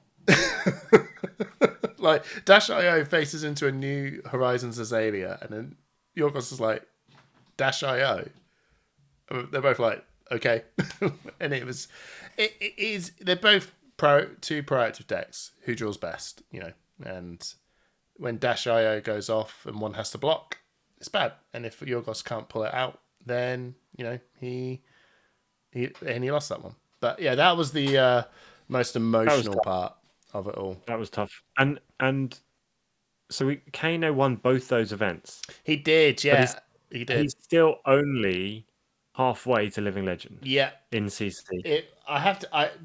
Like Dash IO faces into a New Horizons Azalea, and then Yorgos is like, Dash IO. They're both like, okay. And it is they're both two proactive decks. Who draws best, and when Dash IO goes off and one has to block, it's bad. And if Yorgos can't pull it out, then he lost that one. But yeah, that was the most emotional part of it all. That was tough. And so Kano won both those events. He did, yeah. He did. He's still only halfway to Living Legend. Yeah. In CC.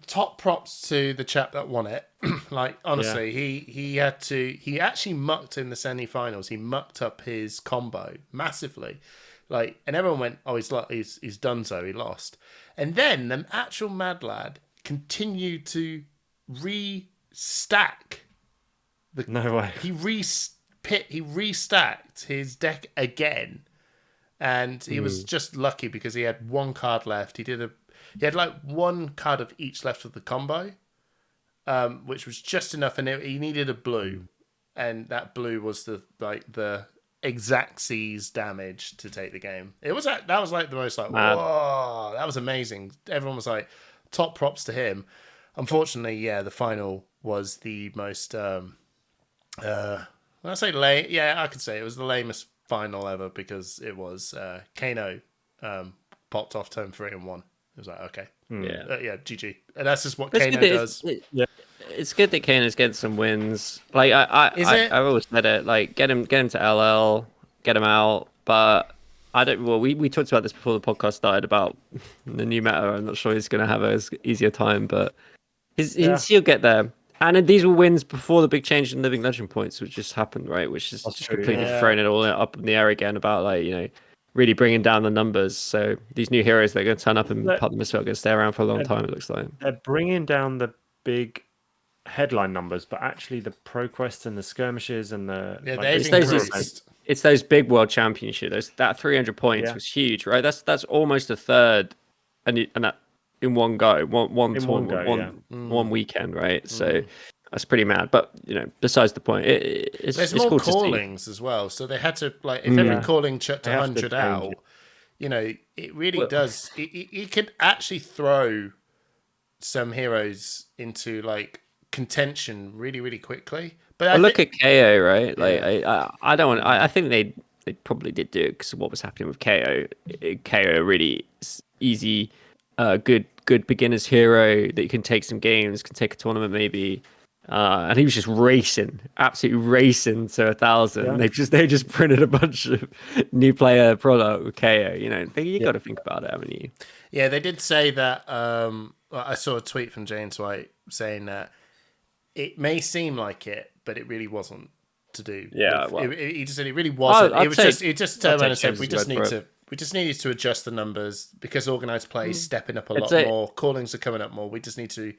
Top props to the chap that won it. Like, honestly, he actually mucked in the semi-finals. He mucked up his combo massively. Like, and everyone went, oh, he's done so, he lost. And then the actual mad lad continued to restack. No way. He restacked his deck again, and he was just lucky because he had one card left. He had like one card of each left of the combo, which was just enough, and he needed a blue, and that blue was the exact C's damage to take the game. That was like the most like whoa, that was amazing. Everyone was like top props to him. Unfortunately, yeah, the final was the most when I say lame, yeah, I could say it was the lamest final ever because it was Kano popped off turn 3 and 1. It was like okay, yeah, GG, and that's just what Kano does. It's good that Kano's getting some wins. Like I've always said it. Like get him to LL, get him out. But I don't. Well, we talked about this before the podcast started about the new meta. I'm not sure he's going to have an easier time, but he'll get there. And these were wins before the big change in Living Legend points, which just happened, right? Which is just completely thrown it all up in the air again about really bringing down the numbers. So these new heroes that are going to turn up and pop the misfit are going to stay around for a long time. It looks like they're bringing down the big headline numbers, but actually the pro quests and the skirmishes and it's those big world championships. That 300 points was huge, right? That's almost a third, and that in one go, one tournament, one weekend, right? So that's pretty mad. But besides the point, there's more cool callings as well. So they had to if every calling chucked 100 out, it really does. It could actually throw some heroes into contention really, really quickly. But look at KO, right? I don't want. I think they probably did do it because of what was happening with KO. KO really easy, good beginner's hero that you can take some games, can take a tournament maybe. And he was just absolutely racing to 1,000. Yeah. They just printed a bunch of new player product with KO. You got to think about it, haven't you? Yeah, they did say that. I saw a tweet from James White saying that it may seem like it, but it really wasn't to do. Yeah, he just said it really wasn't. It just turned around and said we just needed to adjust the numbers because organized play is stepping up a lot more. Callings are coming up more. We just need to.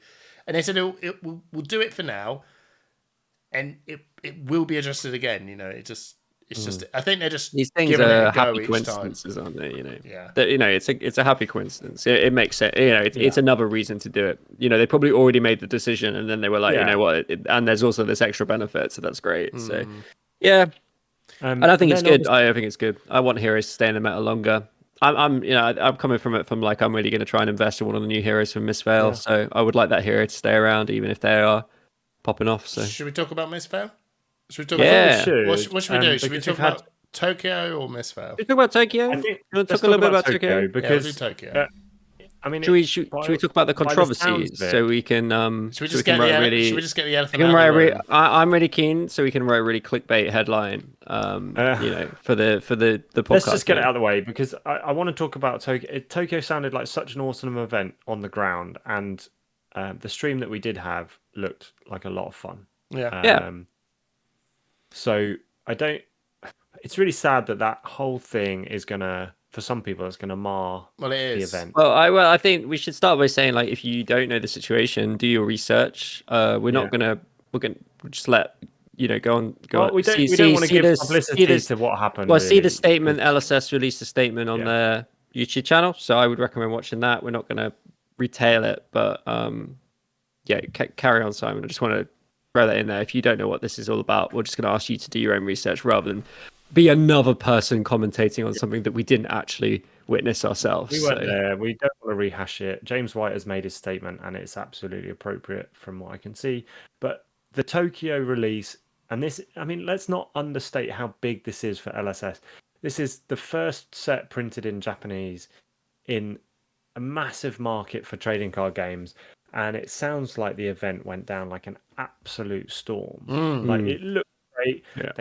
And they said we'll do it for now, and it will be adjusted again. It's just I think they're just these things are happy coincidences, aren't they? Yeah. That, it's a happy coincidence. It makes sense. It's another reason to do it. They probably already made the decision, and then they were like, you know what? And there's also this extra benefit, so that's great. So yeah, and I think it's good. I think it's good. I want heroes to stay in the meta longer. I'm coming from it from I'm really going to try and invest in one of the new heroes from Misfail. So I would like that hero to stay around, even if they are popping off. So should we talk about Misfail? Should we talk about what should we do? Should we talk about Tokyo or Misfail? Should we talk about Tokyo? I think you want to talk a little bit about Tokyo? Because we'll do Tokyo. Should we talk about the controversies so we can should we just get the elephant out of the room? I'm really keen so we can write a really clickbait headline for the podcast. Let's just get it out of the way because I want to talk about Tokyo. Tokyo sounded like such an awesome event on the ground, and the stream that we did have looked like a lot of fun. So it's really sad that whole thing is gonna, for some people, it's gonna mar the event. Well, I think we should start by saying if you don't know the situation, do your research. We're gonna just let go on. We don't want to give publicity to what happened. Well, see the statement. LSS released a statement on their YouTube channel, so I would recommend watching that. We're not gonna retail it, but carry on, Simon. I just want to throw that in there. If you don't know what this is all about, we're just going to ask you to do your own research rather than be another person commentating on something that we didn't actually witness ourselves. We weren't there. We don't want to rehash it. James White has made his statement and it's absolutely appropriate from what I can see. But the Tokyo release, and this, let's not understate how big this is for LSS. This is the first set printed in Japanese in a massive market for trading card games. And it sounds like the event went down like an absolute storm. It looked great. Yeah.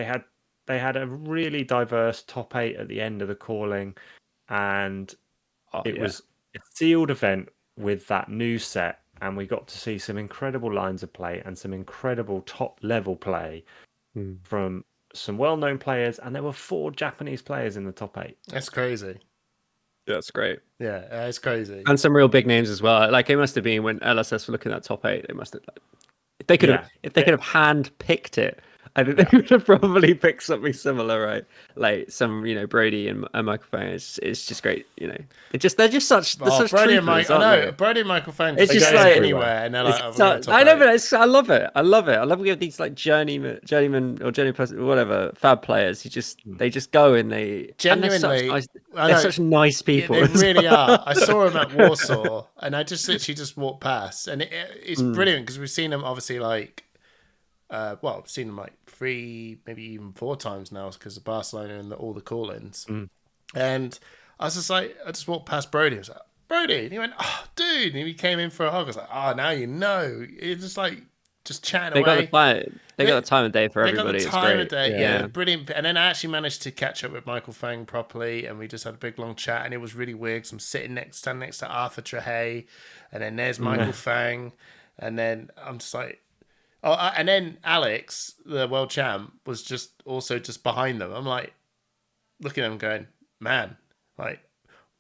They had a really diverse top 8 at the end of the calling, and it was a sealed event with that new set, and we got to see some incredible lines of play and some incredible top level play from some well-known players, and there were 4 Japanese players in the top 8. That's crazy. Yeah, it's great. Yeah, it's crazy. And some real big names as well. Like it must have been when LSS were looking at top 8. They must have, if they could have, hand picked it, I think they would have probably picked something similar, right? Like some, Brody and Michael Fang. It's just great, they're just such such Brody and troopers, Mike, I know aren't they? Brody and Michael Fang It's just just go like- anywhere, and they're like, It's we're going so- top I know, eight. but I love it. I love we have these like journeyman or journey person, whatever fab players. They just go and they Genuinely, and I they're know. such nice Yeah, people. they as really well. are. I saw him at Warsaw, and I just literally just walked past, and it's brilliant because we've seen him obviously like, I've seen him like 3, maybe even 4 times now because of Barcelona and all the call-ins, and I was just like, I just walked past Brody. I was like, Brody, and he went, "Oh, dude," and he came in for a hug. I was like, "Oh, now you know." It's just like just chatting They away. They got the time of day for They everybody. got the It's time great. of day, yeah, brilliant. And then I actually managed to catch up with Michael Fang properly, and we just had a big long chat, and it was really weird. Cause I'm standing next to Arthur Trehay, and then there's Michael Fang, and then I'm just like, and then Alex, the world champ, was just behind them. I'm like, looking at him, going, man, like,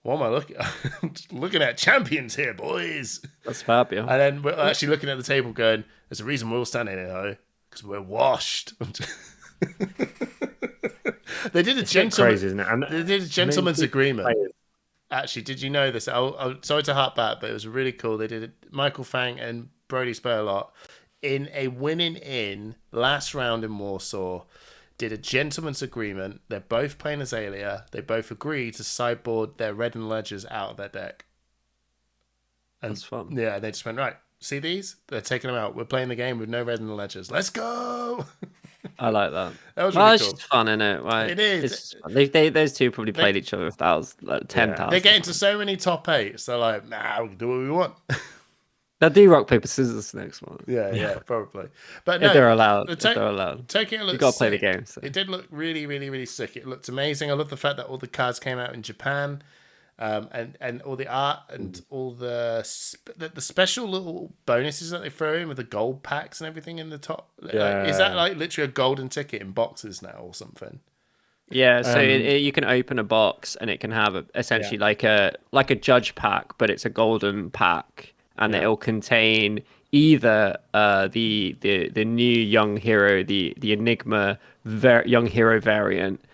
what am I looking? I'm just looking at champions here, boys. That's fab, yeah. And then we're actually looking at the table, going, "There's a reason we're all standing here, though, because we're washed." They did a crazy, isn't it? And they did a gentleman's agreement. players. Actually, did you know this? I'm sorry to harp back, but it was really cool. They did Michael Fang and Brody Spurlot in a winning in last round in Warsaw. Did a gentleman's agreement. They're both playing Azalea. They both agreed to sideboard their red and ledgers out of their deck. And That's fun. yeah, they just went, right, see these? They're taking them out. We're playing the game with no red and ledgers. Let's go! I like that. That was really it's cool. just fun, isn't it? Right? It is. It's just fun. Those two probably played each other 10,000. They get into so many top 8s. They're like, nah, we can do what we want. They'll do rock, paper, scissors next one. Yeah, probably. But no, If they're allowed. Tokyo looked You got to play the sick. game. So. It did look really, really, really sick. It looked amazing. I love the fact that all the cards came out in Japan, and all the art and all the special little bonuses that they throw in with the gold packs and everything in the top. Yeah. Is that like literally a golden ticket in boxes now or something? Yeah, so you can open a box and it can have essentially like a judge pack, but it's a golden pack, and it'll contain either the new young hero, the Enigma young hero variant,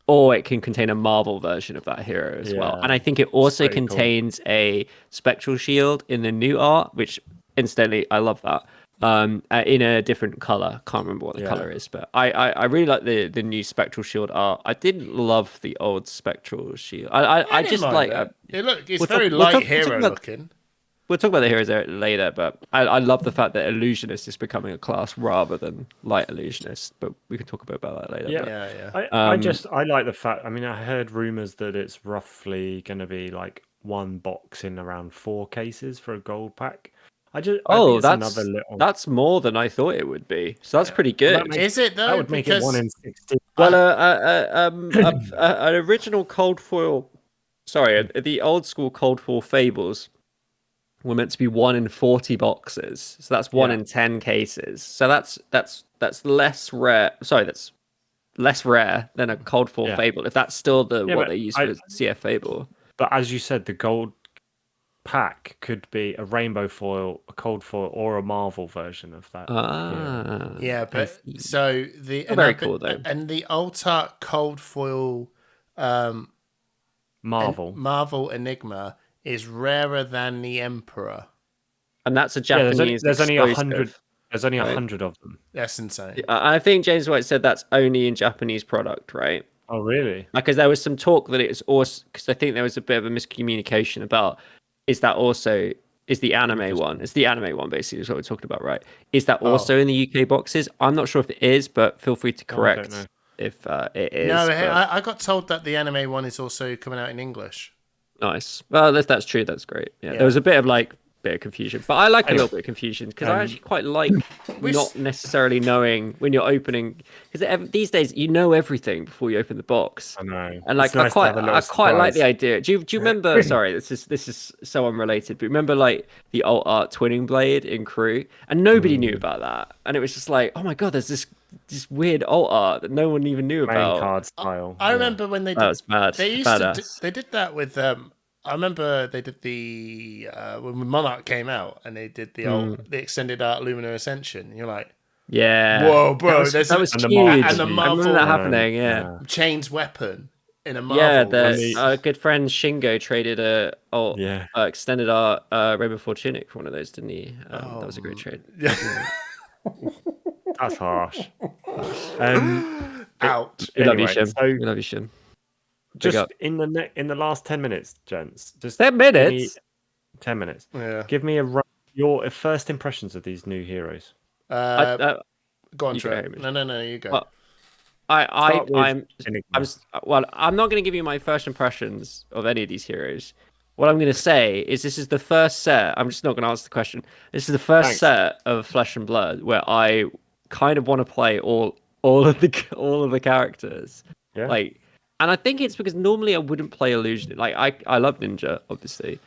or it can contain a Marvel version of that hero as well. And I think it also contains a Spectral Shield in the new art, which incidentally I love that. In a different color. Can't remember what the color is, but I really like the new Spectral Shield art. I didn't love the old Spectral Shield. I just like it's very light hero looking. We'll talk about the heroes later, but I love the fact that Illusionist is becoming a class rather than Light Illusionist, but we can talk about that later. Yeah. I like the fact, I mean, I heard rumors that it's roughly going to be like one box in around 4 cases for a gold pack. I think that's more than I thought it would be. So that's pretty good. Is it though? That would make it 1 in 16. Well, an original cold foil, the old school cold foil fables were meant to be 1 in 40 boxes. So that's 1 in 10 cases. So that's less rare. Sorry, that's less rare than a cold foil fable. If that's still what they use for CF fable. But as you said, the gold pack could be a rainbow foil, a cold foil, or a Marvel version of that. Yeah, but so very cool though. And the Altar cold foil Marvel Enigma is rarer than the Emperor, and that's a Japanese. There's only 100. There's only 100 of them. That's insane. I think James White said that's only in Japanese product, right? Oh, really? Because there was some talk that it's also, because I think there was a bit of a miscommunication about is the anime one? It's the anime one basically is what we're talking about, right? Is that also in the UK boxes? I'm not sure if it is, but feel free to correct if it is. No, I got told that the anime one is also coming out in English. Nice. Well, if that's true, that's great. Yeah, there was a bit of confusion, but I like a little bit of confusion because I actually quite like not necessarily knowing when you're opening, because these days you know everything before you open the box. I know, and like nice I quite like the idea. Do you remember? Sorry, this is so unrelated, but remember like the alt art Twinning Blade in Crew, and nobody knew about that, and it was just like, oh my god, there's this weird alt art that no one even knew about. Main card style. I remember when they did. That was bad. They used Badass. they did that with I remember they did the when Monarch came out and they did the extended art Luminar Ascension. And you're like, Yeah. whoa, bro! There's That was And the huge. and the Marvel I remember that Marvel happening. Yeah. chains weapon in a Yeah. Marvel. When The the good friend Shingo traded yeah, extended art Rainbow Four Tunic for one of those, didn't he? That was a great trade. Yeah. that's harsh. Gosh. Ouch. We love you, Anyway, Shim. so We love you, Shim. Big just up. in the last 10 minutes, gents, just 10 give me minutes. 10 minutes. Yeah. Give me your first impressions of these new heroes. Go on, You go, Trent. Hamish. No, you go. Well, Start with I'm Enigma. well. I'm not going to give you my first impressions of any of these heroes. What I'm going to say is this is the first set. I'm just not going to answer the question. This is the first Thanks. set of Flesh and Blood where I kind of want to play all of the characters. Yeah. Like, and I think it's because normally I wouldn't play Illusion. Like, I love Ninja, obviously.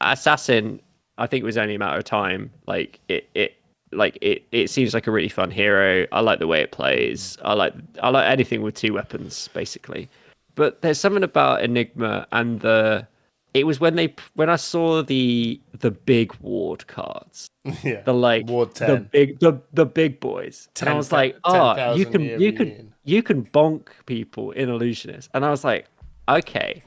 Assassin, I think it was only a matter of time. Like it seems like a really fun hero. I like the way it plays. I like anything with two weapons, basically. But there's something about Enigma and it was when I saw the big ward cards, Yeah. the like Ward the 10. big boys, and I was like, 10,000 year reunion. you can bonk people in Illusionist, and I was like, okay,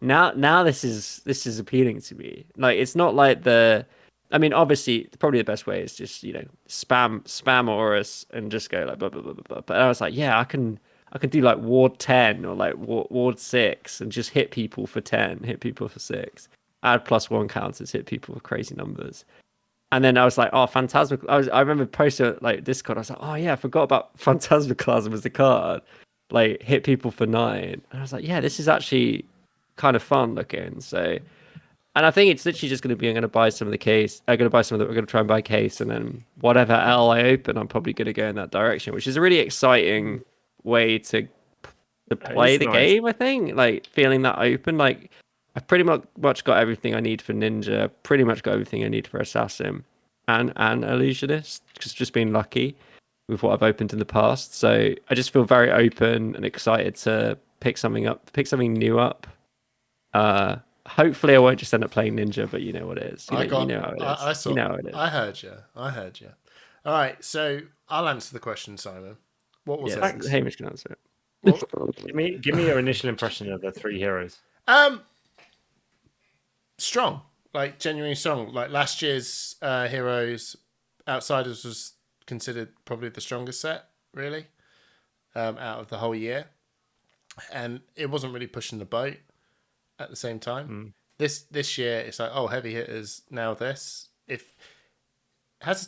now this is appealing to me. Like, it's not like I mean, obviously, probably the best way is just spam auras and just go like blah blah blah blah blah. But I was like, yeah, I can do like Ward 10 or like Ward 6 and just hit people for 10, hit people for 6, add +1 counters, hit people for crazy numbers. And then I was like, oh, Phantasmic. I remember posting like Discord. I was like, oh yeah, I forgot about Phantasmaclasm as the card. Like, hit people for 9. And I was like, yeah, this is actually kind of fun looking. So, and I think it's literally just going to be, I'm going to buy some of the case. I'm going to buy some of the, we're going to try and buy case, and then whatever L I open, I'm probably going to go in that direction, which is a really exciting way to play the game. I think, like, feeling that open. Like, I've pretty much got everything I need for Ninja. Pretty much got everything I need for Assassin and Illusionist. Just being lucky with what I've opened in the past. So I just feel very open and excited to pick something new up. Hopefully I won't just end up playing Ninja, but you know what it is. You know how it is. You know how it is. I heard you. All right, so I'll answer the question, Simon. What was it? Hamish can answer it. Give me your initial impression of the three heroes. Strong, like genuinely strong. Like last year's Heroes, Outsiders was considered probably the strongest set, really, out of the whole year, and it wasn't really pushing the boat at the same time. This year, it's like, oh, heavy hitters now. This if has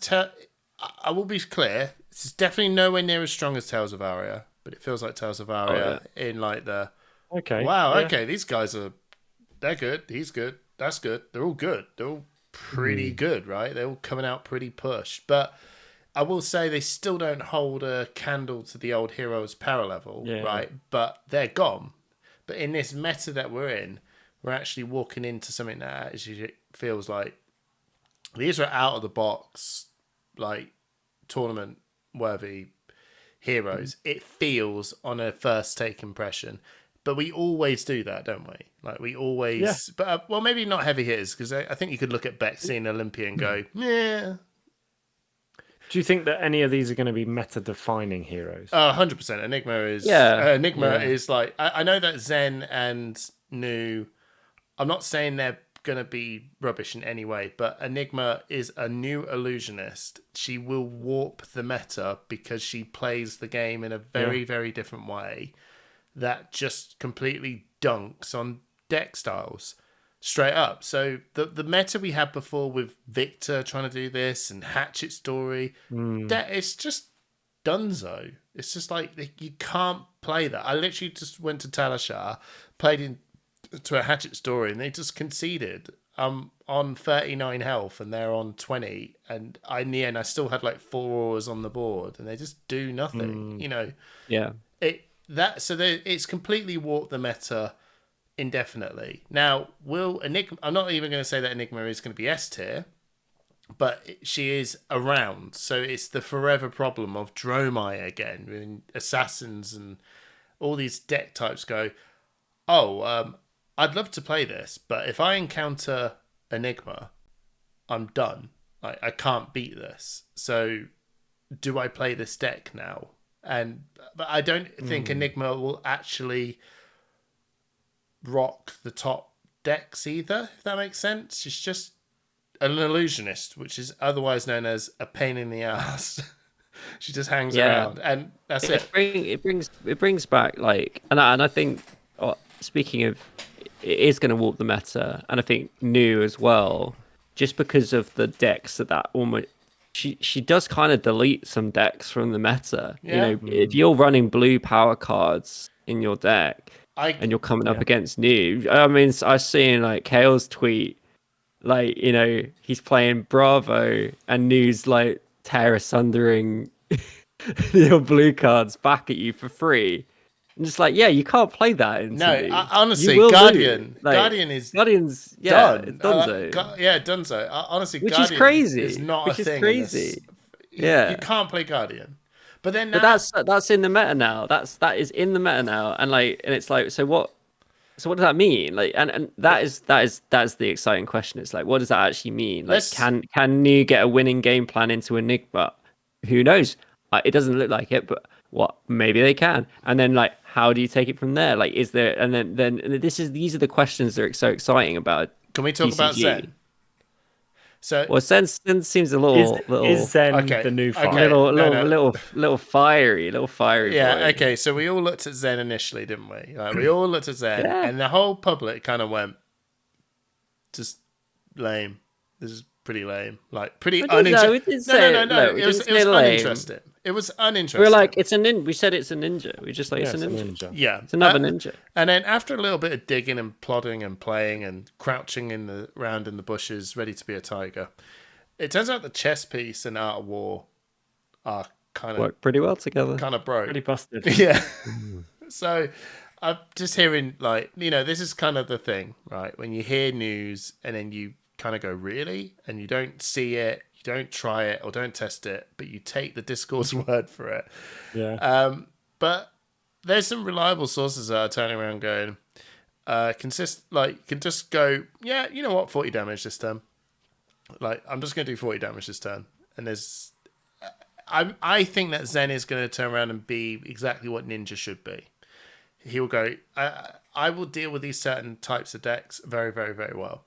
I will be clear. This is definitely nowhere near as strong as Tales of Aria, but it feels like Tales of Aria in like the okay, these guys they're good. He's good. That's good. They're all good. They're all pretty good, right? They're all coming out pretty push. But I will say they still don't hold a candle to the old Heroes power level, right? But they're gone. But in this meta that we're in, we're actually walking into something that actually feels like these are out of the box, like tournament worthy heroes. It feels on a first take impression. But we always do that, don't we? Like, we always... Yeah. But, well, maybe not heavy hitters, because I think you could look at Bexy and Olympia and go, yeah. Do you think that any of these are going to be meta-defining heroes? 100%. Enigma is... is like... I know that Zen and Nu... I'm not saying they're going to be rubbish in any way, but Enigma is a new illusionist. She will warp the meta because she plays the game in a very, very different way that just completely dunks on deck styles straight up. So the meta we had before with Victor trying to do this and Hatchet Story, that it's just dunzo. It's just like you can't play that. I literally just went to Talashar, played into a Hatchet Story, and they just conceded. I'm on 39 health and they're on 20, and in the end I still had like 4 auras on the board, and they just do nothing. You know. Yeah. It's completely warped the meta indefinitely. Now, Enigma? I'm not even going to say that Enigma is going to be S tier, but she is around. So it's the forever problem of Dromai again, when assassins and all these deck types go, I'd love to play this, but if I encounter Enigma, I'm done. I can't beat this. So do I play this deck now? But I don't think Enigma will actually rock the top decks either, if that makes sense. She's just an illusionist, which is otherwise known as a pain in the ass. She just hangs around, and that's it. It brings back like, and I think, speaking of, it is going to warp the meta, and I think new as well, just because of the decks that almost. She does kind of delete some decks from the meta. Yeah. You know, if you're running blue power cards in your deck and you're coming up against new, I mean, I was seeing like Kale's tweet, like, you know, he's playing Bravo and New's like tear sundering your blue cards back at you for free. And just like, yeah, you can't play that instantly. No, honestly, Guardian's Guardian's done. It's Dunzo. Dunzo. Honestly, which Guardian is crazy. is not which a is thing. Crazy. You can't play Guardian. But then, that's in the meta now. That is in the meta now, and it's like, so what does that mean? Like, and that's the exciting question. It's like, what does that actually mean? Like, can you get a winning game plan into Enigma? Who knows? It doesn't look like it, but what? Maybe they can. And then, like, how do you take it from there? Like, is there? And then these are the questions that are so exciting about. Can we talk TCG. about Zen? So, well, Zen seems a little. Is Zen okay, the new fire? okay. Little fiery. Yeah. Boy. Okay. So we all looked at Zen initially, didn't we? Like, we all looked at Zen, and the whole public kind of went, just lame. This is pretty lame. Like, pretty uninteresting. No. It was uninteresting. It was uninteresting. We were like, it's a ninja. We said it's a ninja. We just like, it's a ninja. Yeah. It's another ninja. And then after a little bit of digging and plodding and playing and crouching around in the bushes, ready to be a tiger, it turns out the chess piece and Art of War are kind of work pretty well together. Kind of broke. Pretty busted. Yeah. So I'm just hearing, like, you know, this is kind of the thing, right? When you hear news and then you kind of go, really? And you don't see it. Don't try it or don't test it, but you take the Discourse word for it. Yeah. But there's some reliable sources that are turning around going, can just go, yeah, you know what, 40 damage this turn. Like, I'm just going to do 40 damage this turn. And I think that Zen is going to turn around and be exactly what Ninja should be. He will go, I will deal with these certain types of decks very, very, very well.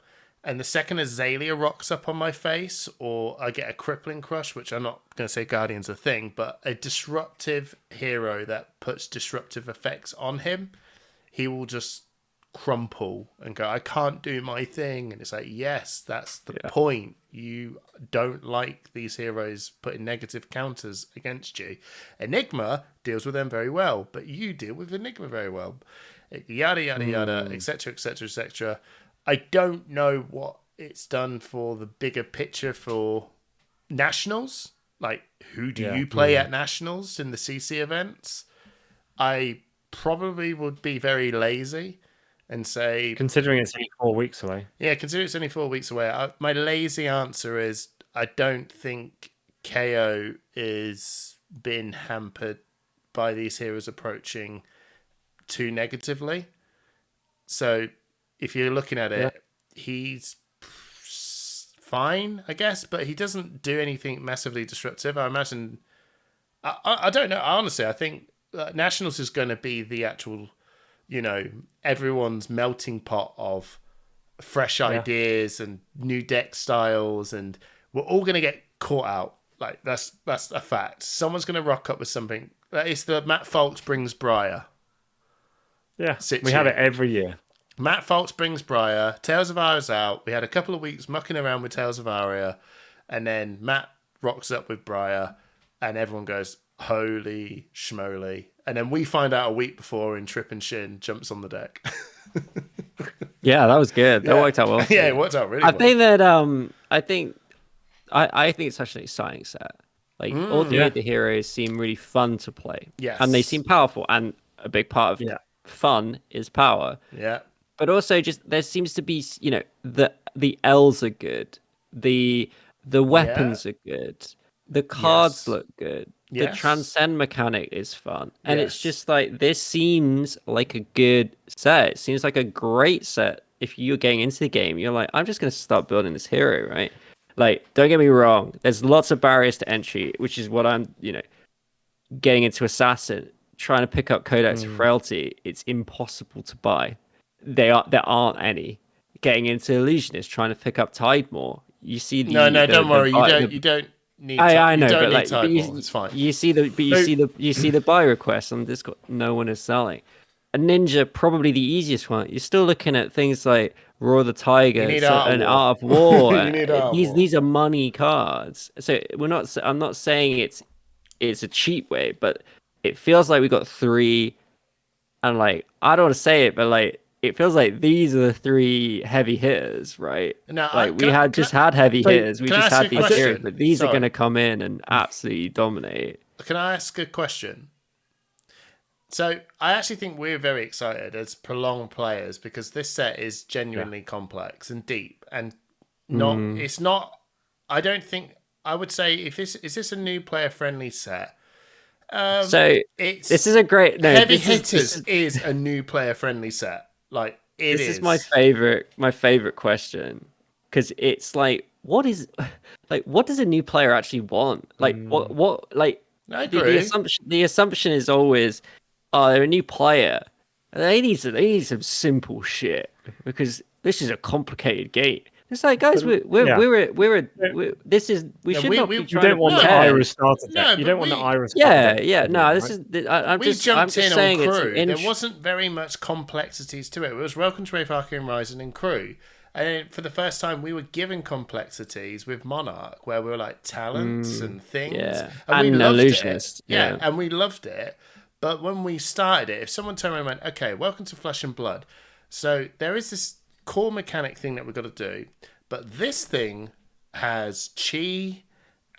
And the second Azalea rocks up on my face, or I get a crippling crush, which I'm not going to say Guardian's a thing, but a disruptive hero that puts disruptive effects on him, he will just crumple and go, I can't do my thing. And it's like, yes, that's the point. You don't like these heroes putting negative counters against you. Enigma deals with them very well, but you deal with Enigma very well. Yada, yada, yada, etc., etc., etc. I don't know what it's done for the bigger picture for Nationals. Like, who do you play at Nationals in the CC events? I probably would be very lazy and say... Considering it's only 4 weeks away. Yeah, considering it's only 4 weeks away. My lazy answer is I don't think KO is being hampered by these heroes approaching too negatively. So... if you're looking at it, he's fine, I guess, but he doesn't do anything massively disruptive. I imagine... I don't know. Honestly, I think Nationals is going to be the actual, you know, everyone's melting pot of fresh ideas and new deck styles, and we're all going to get caught out. Like, that's a fact. Someone's going to rock up with something. It's the Matt Folks brings Briar. Yeah, we have it every year. Matt Folks brings Briar. Tales of Aria's out. We had a couple of weeks mucking around with Tales of Aria, and then Matt rocks up with Briar, and everyone goes, holy schmoly. And then we find out a week before in Trip and Shin jumps on the deck. Yeah, that was good. That worked out well. Yeah, it worked out really well. I think that I think it's actually an exciting set. Like, all the heroes seem really fun to play. Yes. And they seem powerful, and a big part of fun is power. Yeah. But also, just there seems to be, you know, the L's are good, the weapons are good, the cards look good. the Yes. transcend mechanic is fun, and it's Yes. just like this seems like a good set. It seems like a great set. If you're getting into the game, you're like, I'm just gonna start building this hero, right? Like, don't get me wrong. There's lots of barriers to entry, which is what I'm, getting into Assassin, trying to pick up Codex of Frailty. It's impossible to buy. There aren't any. Getting into Illusionist, trying to pick up Tidemore. You see No, don't worry. You don't need. I know, you don't but need like, but Tidemore. It's fine. you see the buy requests on Discord. No one is selling. A Ninja, probably the easiest one. You're still looking at things like Roar the Tiger You need Art of and War. Art of War. You need Art of War. These are money cards. So I'm not saying it's a cheap way, but it feels like we got three, and like I don't want to say it, but like it feels like these are the three heavy hitters, right? Now, Like we had heavy hitters, we can I just ask had you a these question? heroes, but these are Sorry. going to come in and absolutely dominate. Can I ask a question? So I actually think we're very excited as prolonged players because this set is genuinely complex and deep and not. It's not. I don't think I would say if this is this a new player friendly set. So It's this is a great Heavy Hitters is a new player friendly set. Like this is my favorite question because it's like what does a new player actually want? Like what like I agree. the assumption is always, oh, they're a new player. They need some simple shit because this is a complicated game. It's like, guys, we should not be You trying don't to want the pretend. Iris starter deck. No, You but don't want the Iris. Yeah. No, this is. I'm We just. jumped I'm just in saying on it's crew. There wasn't very much complexities to it. It was Welcome to Wraith Arcane Rising and crew. And for the first time, we were given complexities with Monarch, where we were like talents and things. Yeah. And we And loved Illusionist, it. Yeah, yeah. and we loved it. But when we started it, if someone turned around and went, okay, welcome to Flesh and Blood. So there is this core mechanic thing that we've got to do. But this thing has Chi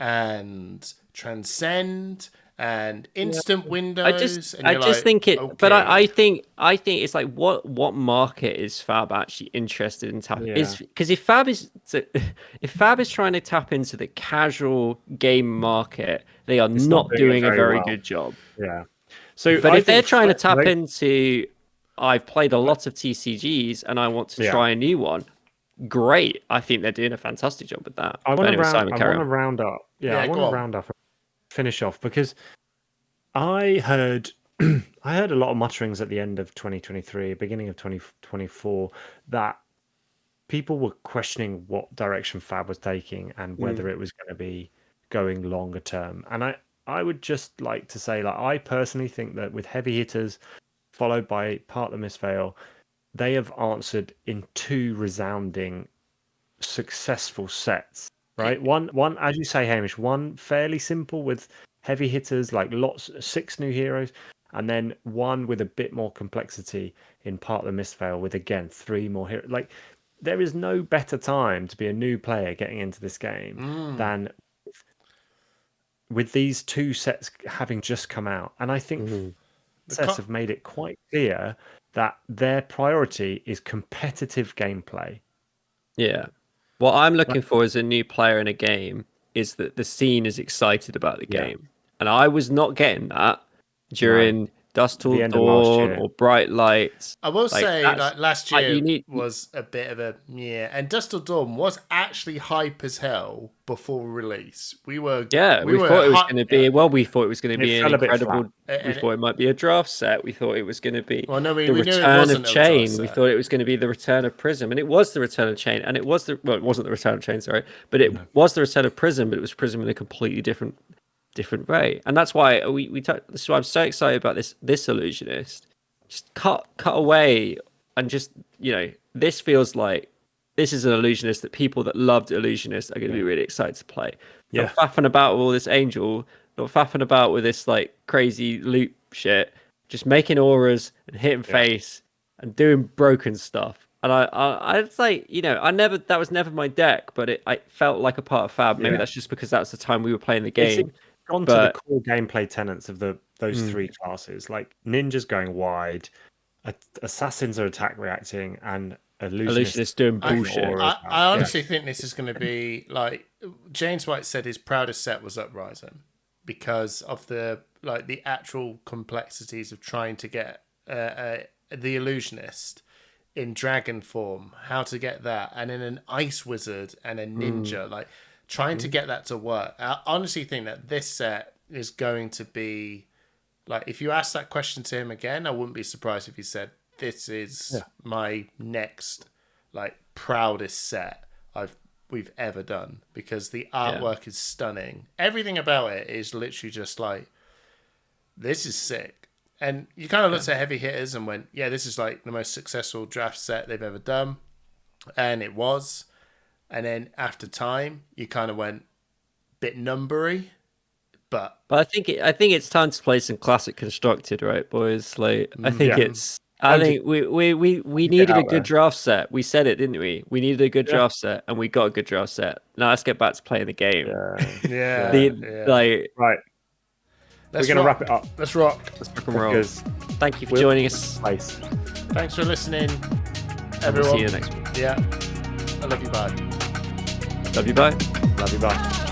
and Transcend and instant windows. I just like, think it, okay. but I think it's like what market is Fab actually interested in tapping? Is because if Fab is trying to tap into the casual game market, they are not doing a very good job. Yeah. So, but if they're trying to tap into, I've played a lot of TCGs and I want to try a new one. Great, I think they're doing a fantastic job with that. I want to round up. I want to round up and finish off because I heard a lot of mutterings at the end of 2023, beginning of 2024, that people were questioning what direction Fab was taking and whether it was going to be going longer term. And I would just like to say, like, I personally think that with Heavy Hitters followed by Part the Misfail, they have answered in two resounding, successful sets. Right, one, as you say, Hamish, one fairly simple with Heavy Hitters, like 6 new heroes, and then one with a bit more complexity in Part the Misfail with, again, 3 more heroes. Like, there is no better time to be a new player getting into this game than with these 2 sets having just come out. And I think sets have made it quite clear that their priority is competitive gameplay. Yeah. What I'm looking for as a new player in a game is that the scene is excited about the game. And I was not getting that during Dust Till Dawn or Bright Lights. I will say, like last year was a bit of a and Dust Till Dawn was actually hype as hell before release. We thought it was going to be. Well, we thought it was going to be an incredible. We thought it might be a draft set. We thought it was going to be the return of Chain. We thought it was going to be the return of Prism, and it was the return of Chain. And it wasn't the return of Chain, sorry, but it was the return of Prism. But it was Prism in a completely different way, and that's why this is why I'm so excited about this Illusionist. Just cut away, and just this feels like this is an Illusionist that people that loved Illusionist are going to be really excited to play. Not faffing about with all this Angel, not faffing about with this like crazy loop shit. Just making auras and hitting face and doing broken stuff. And I it's like that was never my deck, but I felt like a part of Fab. Maybe that's just because that's the time we were playing the game. To the core gameplay tenets of those 3 classes, like Ninjas going wide, Assassins are attack reacting, and Illusionist doing bullshit. I honestly think this is going to be like James White said his proudest set was Uprising. because of the actual complexities of trying to get the illusionist in dragon form, how to get that, and in an ice wizard and a ninja, like trying to get that to work. I honestly think that this set is going to be like, if you ask that question to him again, I wouldn't be surprised if he said, this is my next like proudest set we've ever done, because the artwork is stunning. Everything about it is literally just like, this is sick. And you kind of looked at heavy hitters and went, yeah, this is like the most successful draft set they've ever done. And it was. And then after time, you kind of went bit numbery. But I think it's time to play some classic constructed, right, boys? Like I think we needed a good draft set. We said it, didn't we? We needed a good draft set, and we got a good draft set. Now let's get back to playing the game. Right. We're going to wrap it up. Let's rock. Let's rock and roll. Thank you for joining us. Thanks for listening, everyone. We'll see you next week. Yeah. I love you, bye. Love you, bye. Love you, bye.